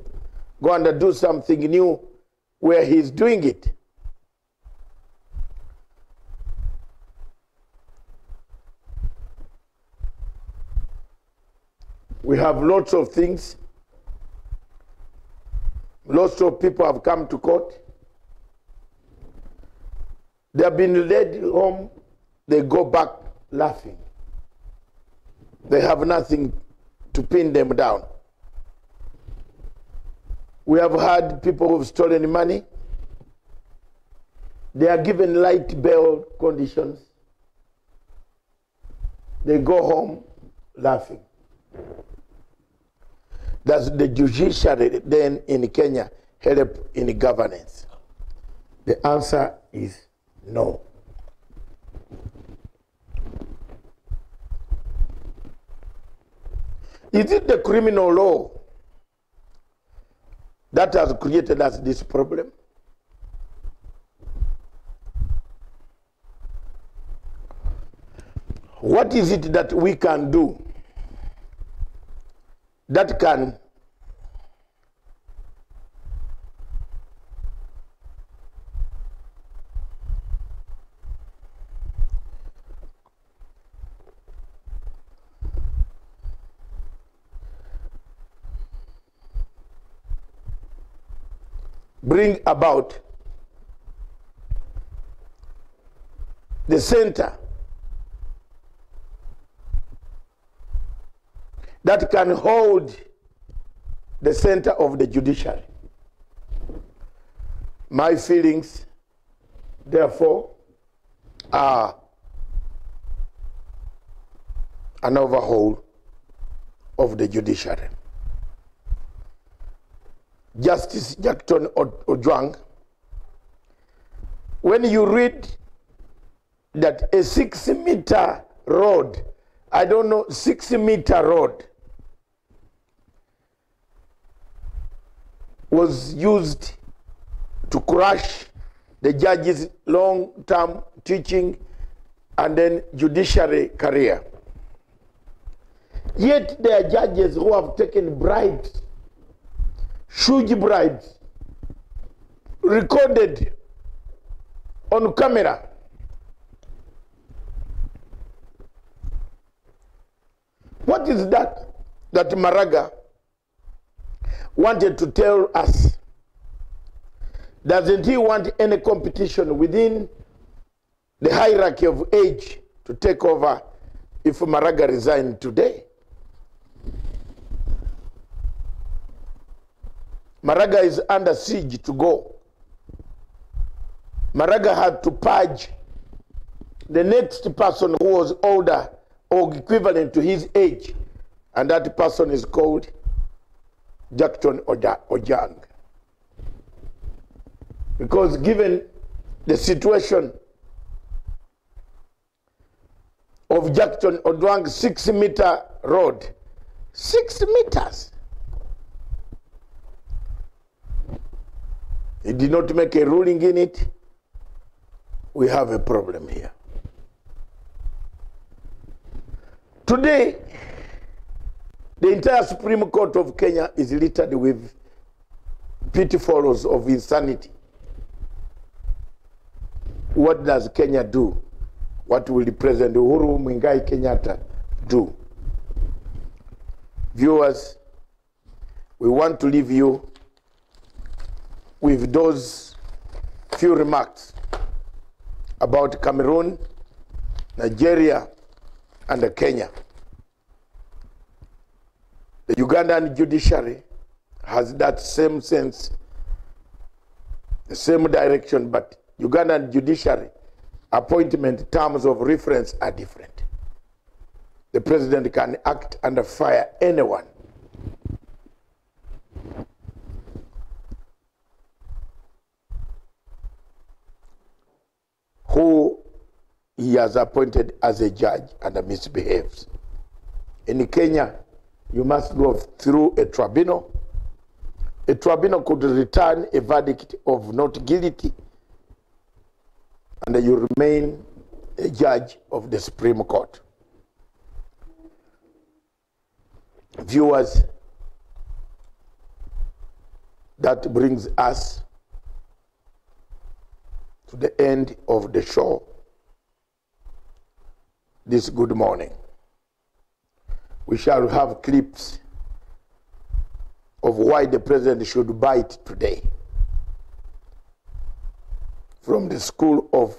go and do something new where he's doing it? We have lots of things. Lots of people have come to court. They have been led home. They go back laughing. They have nothing to pin them down. We have had people who have stolen money. They are given light bail conditions. They go home laughing. Does the judiciary then in Kenya help in governance? The answer is no. Is it the criminal law that has created us this problem? What is it that we can do that can bring about the center that can hold the center of the judiciary? My feelings, therefore, are an overhaul of the judiciary. Justice Jackton Ojwang, when you read that a 6-meter road, 6-meter road was used to crush the judge's long-term teaching and then judiciary career. Yet there are judges who have taken bribes, huge bribes, recorded on camera. What is that Maraga wanted to tell us? Doesn't he want any competition within the hierarchy of age to take over if Maraga resigned today? Maraga is under siege to go. Maraga had to purge the next person who was older or equivalent to his age, and that person is called Jackton Ojwang. Because given the situation of Jackson Odwang 6-meter road, 6 meters. He did not make a ruling in it. We have a problem here. Today, the entire Supreme Court of Kenya is littered with pitfalls of insanity. What does Kenya do? What will President Uhuru Muigai Kenyatta do? Viewers, we want to leave you with those few remarks about Cameroon, Nigeria, and Kenya. The Ugandan judiciary has that same sense, the same direction, but Ugandan judiciary appointment terms of reference are different. The president can act and fire anyone. Who he has appointed as a judge and misbehaves. In Kenya, you must go through a tribunal. A tribunal could return a verdict of not guilty, and you remain a judge of the Supreme Court. Viewers, that brings us to the end of the show this good morning. We shall have clips of why the president should bite today from the School of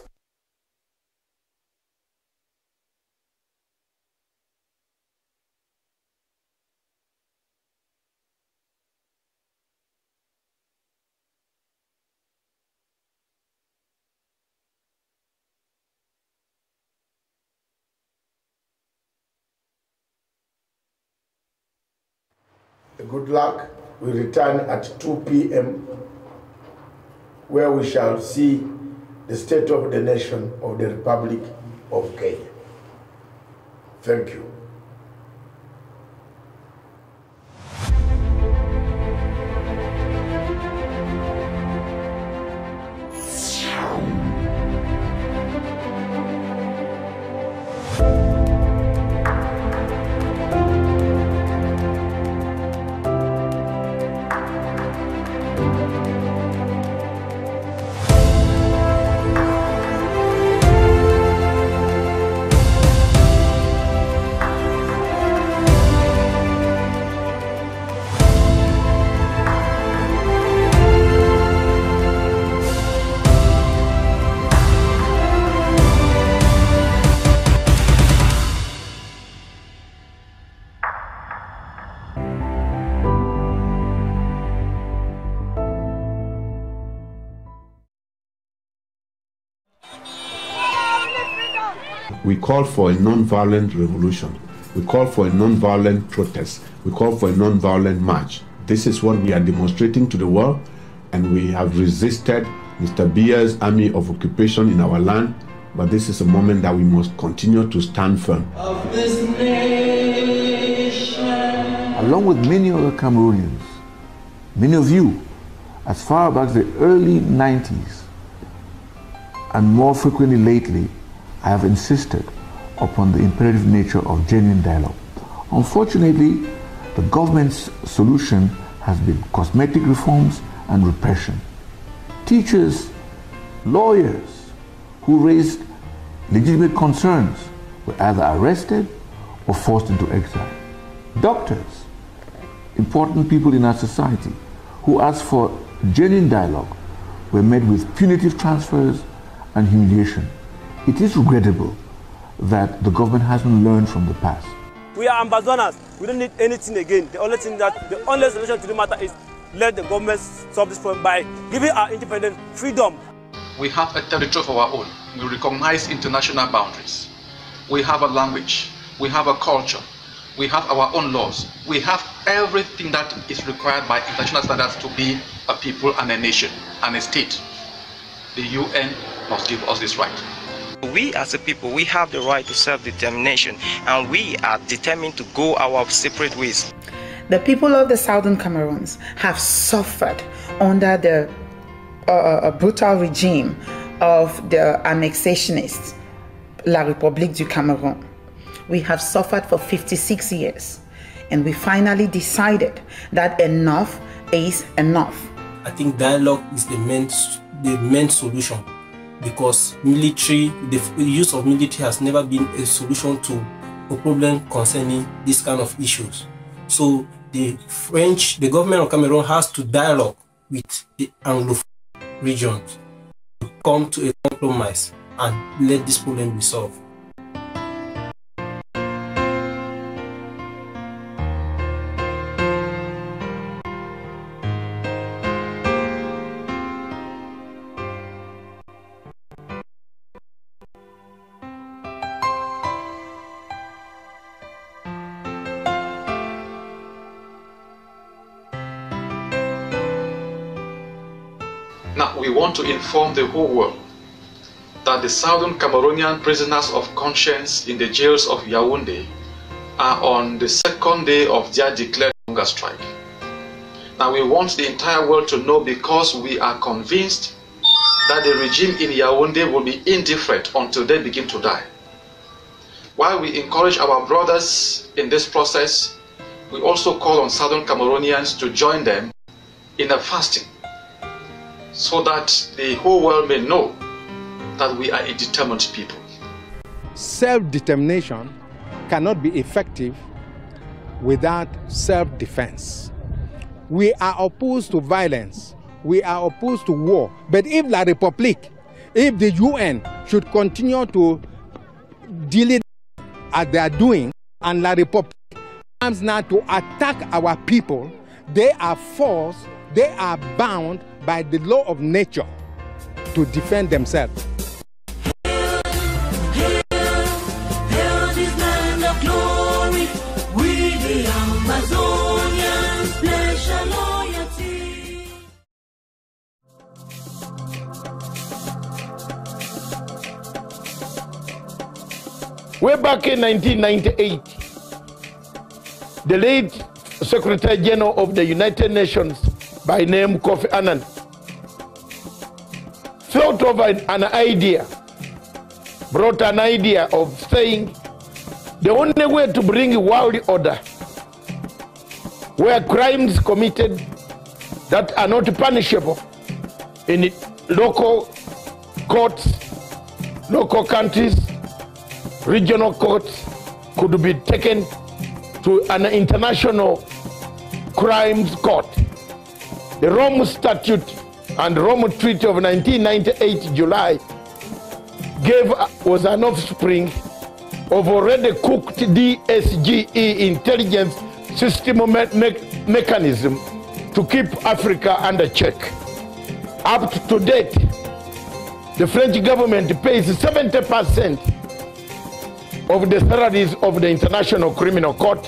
good luck. We return at 2 p.m. where we shall see the state of the nation of the Republic of Kenya. Thank you. We call for a non-violent revolution. We call for a non-violent protest. We call for a non-violent march. This is what we are demonstrating to the world, and we have resisted Mr. Biya's army of occupation in our land, but this is a moment that we must continue to stand firm. Of this nation. Along with many other Cameroonians, many of you, as far back as the early 90s, and more frequently lately, I have insisted upon the imperative nature of genuine dialogue. Unfortunately, the government's solution has been cosmetic reforms and repression. Teachers, lawyers who raised legitimate concerns were either arrested or forced into exile. Doctors, important people in our society who asked for genuine dialogue, were met with punitive transfers and humiliation. It is regrettable that the government hasn't learned from the past. We are ambassadors. We don't need anything again. The only solution to the matter is let the government solve this problem by giving our independent freedom. We have a territory of our own. We recognize international boundaries. We have a language. We have a culture. We have our own laws. We have everything that is required by international standards to be a people and a nation and a state. the UN must give us this right. We as a people, we have the right to self-determination, and we are determined to go our separate ways. The people of the Southern Cameroons have suffered under the brutal regime of the annexationists, La République du Cameroun. We have suffered for 56 years, and we finally decided that enough is enough. I think dialogue is the main solution, because the use of military has never been a solution to a problem concerning this kind of issues. So the government of Cameroon has to dialogue with the Anglophone regions to come to a compromise and let this problem be solved. Now, we want to inform the whole world that the Southern Cameroonian prisoners of conscience in the jails of Yaoundé are on the second day of their declared hunger strike. Now, we want the entire world to know, because we are convinced that the regime in Yaoundé will be indifferent until they begin to die. While we encourage our brothers in this process, we also call on Southern Cameroonians to join them in a fasting, so that the whole world may know that we are a determined people. Self-determination cannot be effective without self-defense. We are opposed to violence. We are opposed to war. But if La République, if the UN should continue to deal it as they are doing, and La République comes now to attack our people, they are forced, they are bound by the law of nature to defend themselves. Way back in 1998, the late Secretary General of the United Nations, by name Kofi Annan, thought of an idea, brought an idea of saying the only way to bring world order, where crimes committed that are not punishable in local courts, local countries, regional courts, could be taken to an international crimes court. The Rome Statute and Rome Treaty of 1998 July was an offspring of already cooked DSGE intelligence system mechanism to keep Africa under check. Up to date, the French government pays 70% of the salaries of the International Criminal Court,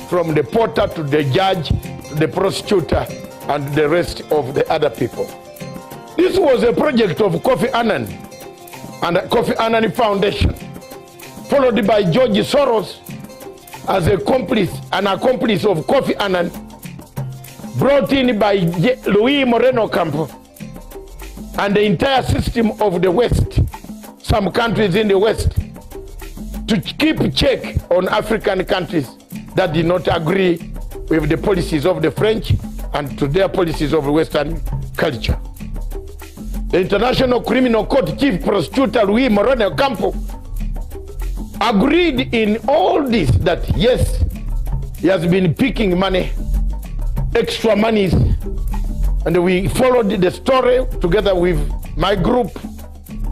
from the porter to the judge to the prosecutor and the rest of the other people. This was a project of Kofi Annan and the Kofi Annan Foundation, followed by George Soros as an accomplice of Kofi Annan, brought in by Luis Moreno Campo and the entire system of the West, some countries in the West, to keep check on African countries that did not agree with the policies of the French and to their policies of Western culture. The International Criminal Court Chief Prosecutor Luis Moreno Campo agreed in all this that yes, he has been picking money, extra monies, and we followed the story together with my group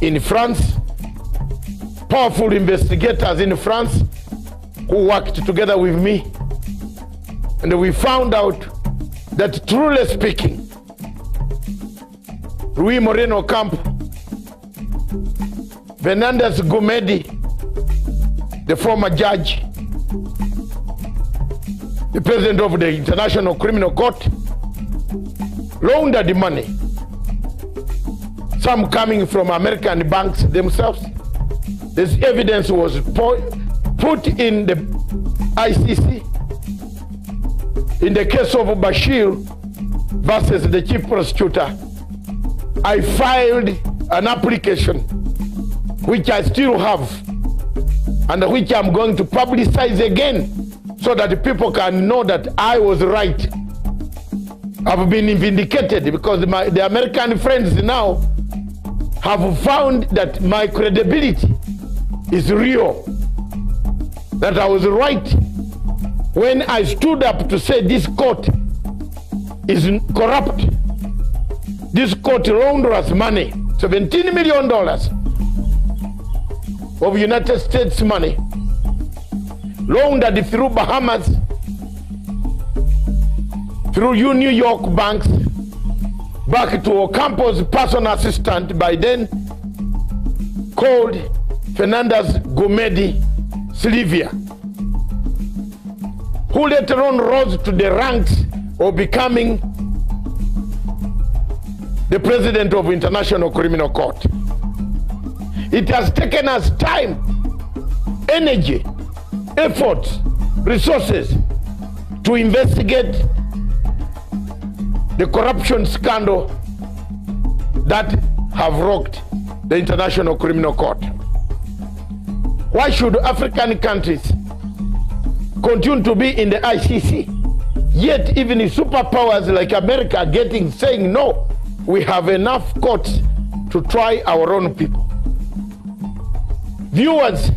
in France, powerful investigators in France who worked together with me, and we found out that, truly speaking, Luis Moreno Campo, Fernandez Gomedi, the former judge, the president of the International Criminal Court, laundered the money, some coming from American banks themselves. This evidence was put in the ICC. In the case of Bashir versus the chief prosecutor, I filed an application which I still have and which I'm going to publicize again so that people can know that I was right. I've been vindicated because the American friends now have found that my credibility is real, that I was right when I stood up to say this court is corrupt. This court loaned us money, $17 million of United States money, loaned through Bahamas, through New York banks, back to Ocampo's personal assistant, by then called Fernandez Gomedi Silvia, who later on rose to the ranks of becoming the president of International Criminal Court. It has taken us time, energy, efforts, resources to investigate the corruption scandal that have rocked the International Criminal Court. Why should African countries continue to be in the ICC? Yet even the superpowers like America are saying no, we have enough courts to try our own people. Viewers,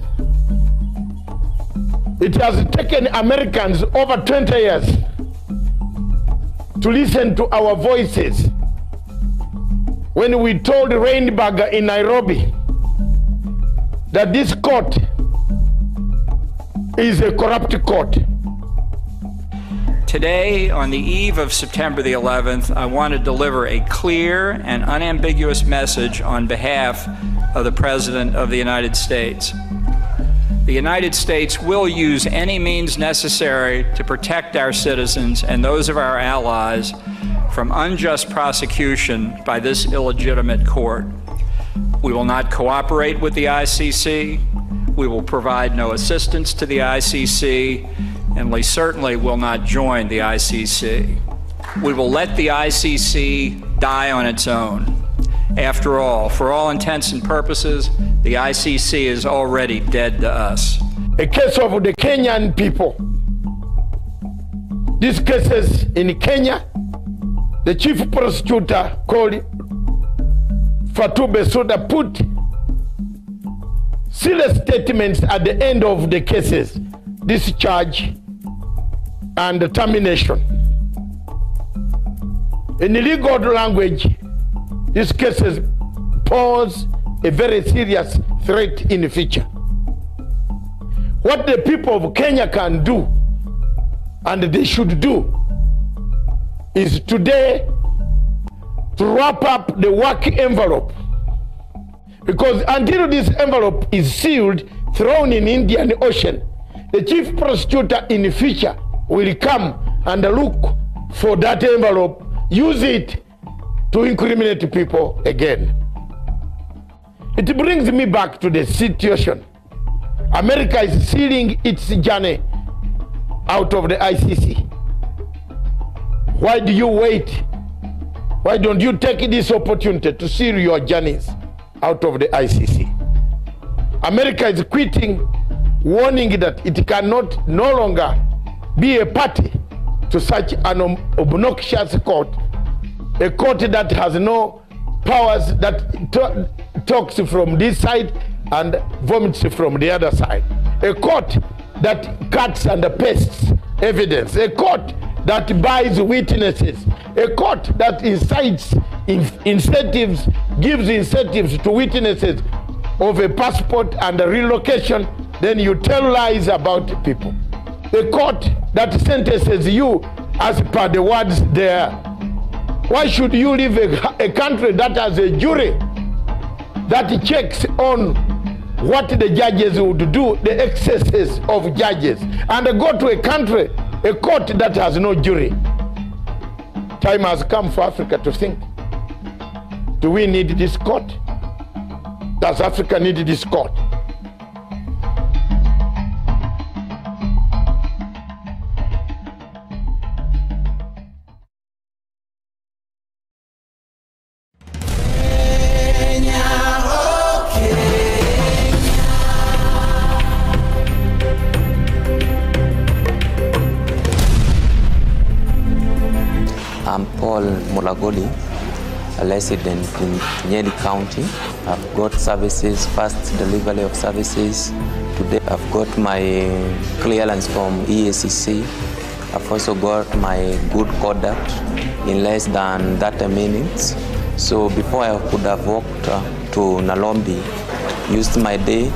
it has taken Americans over 20 years to listen to our voices when we told Rainberger in Nairobi that this court is a corrupt court. Today, on the eve of September the 11th, I want to deliver a clear and unambiguous message on behalf of the President of the United States. The United States will use any means necessary to protect our citizens and those of our allies from unjust prosecution by this illegitimate court. We will not cooperate with the ICC. We will provide no assistance to the ICC, and we certainly will not join the ICC. We will let the ICC die on its own. After all, for all intents and purposes, the ICC is already dead to us. A case of the Kenyan people. These cases in Kenya, the chief prosecutor called Fatou Bensouda put serious statements at the end of the cases, discharge and termination. In legal language, these cases pose a very serious threat in the future. What the people of Kenya can do, and they should do, is today to wrap up the work envelope. Because until this envelope is sealed, thrown in Indian Ocean, the chief prosecutor in the future will come and look for that envelope, use it to incriminate people again. It brings me back to the situation. America is sealing its journey out of the ICC. Why do you wait? Why don't you take this opportunity to seal your journeys out of the ICC? America is quitting, warning that it cannot no longer be a party to such an obnoxious court, a court that has no powers, that talks from this side and vomits from the other side, a court that cuts and pastes evidence, a court that buys witnesses, a court that incites incentives, gives incentives to witnesses of a passport and a relocation, then you tell lies about people. A court that sentences you as per the words there. Why should you leave a country that has a jury that checks on what the judges would do, the excesses of judges, and go to a country, a court that has no jury? Time has come for Africa to think. Do we need this court? Does Africa need this court? I'm Paul Mulagoli, a resident in Nyeri County. I've got services, fast delivery of services. Today I've got my clearance from EACC. I've also got my good conduct in less than 30 minutes. So before I could have walked to Nalombi, used my day,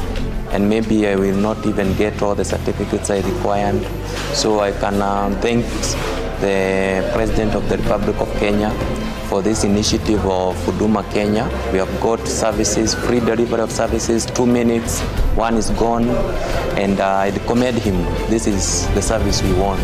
and maybe I will not even get all the certificates I required. So I can thank the President of the Republic of Kenya for this initiative of Huduma Kenya. We have got services, free delivery of services, 2 minutes, one is gone, and I commend him. This is the service we want.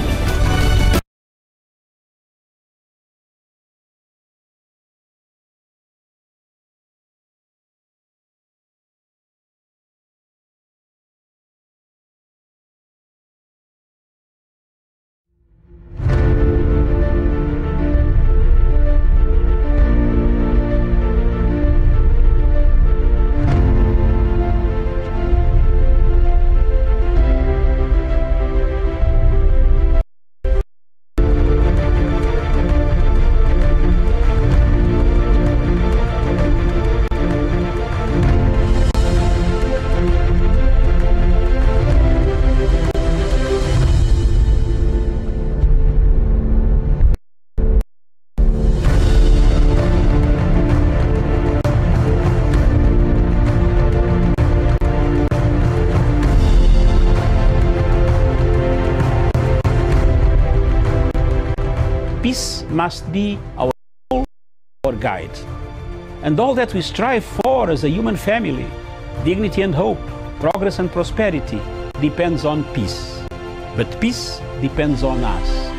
Peace must be our goal, our guide. And all that we strive for as a human family, dignity and hope, progress and prosperity, depends on peace. But peace depends on us.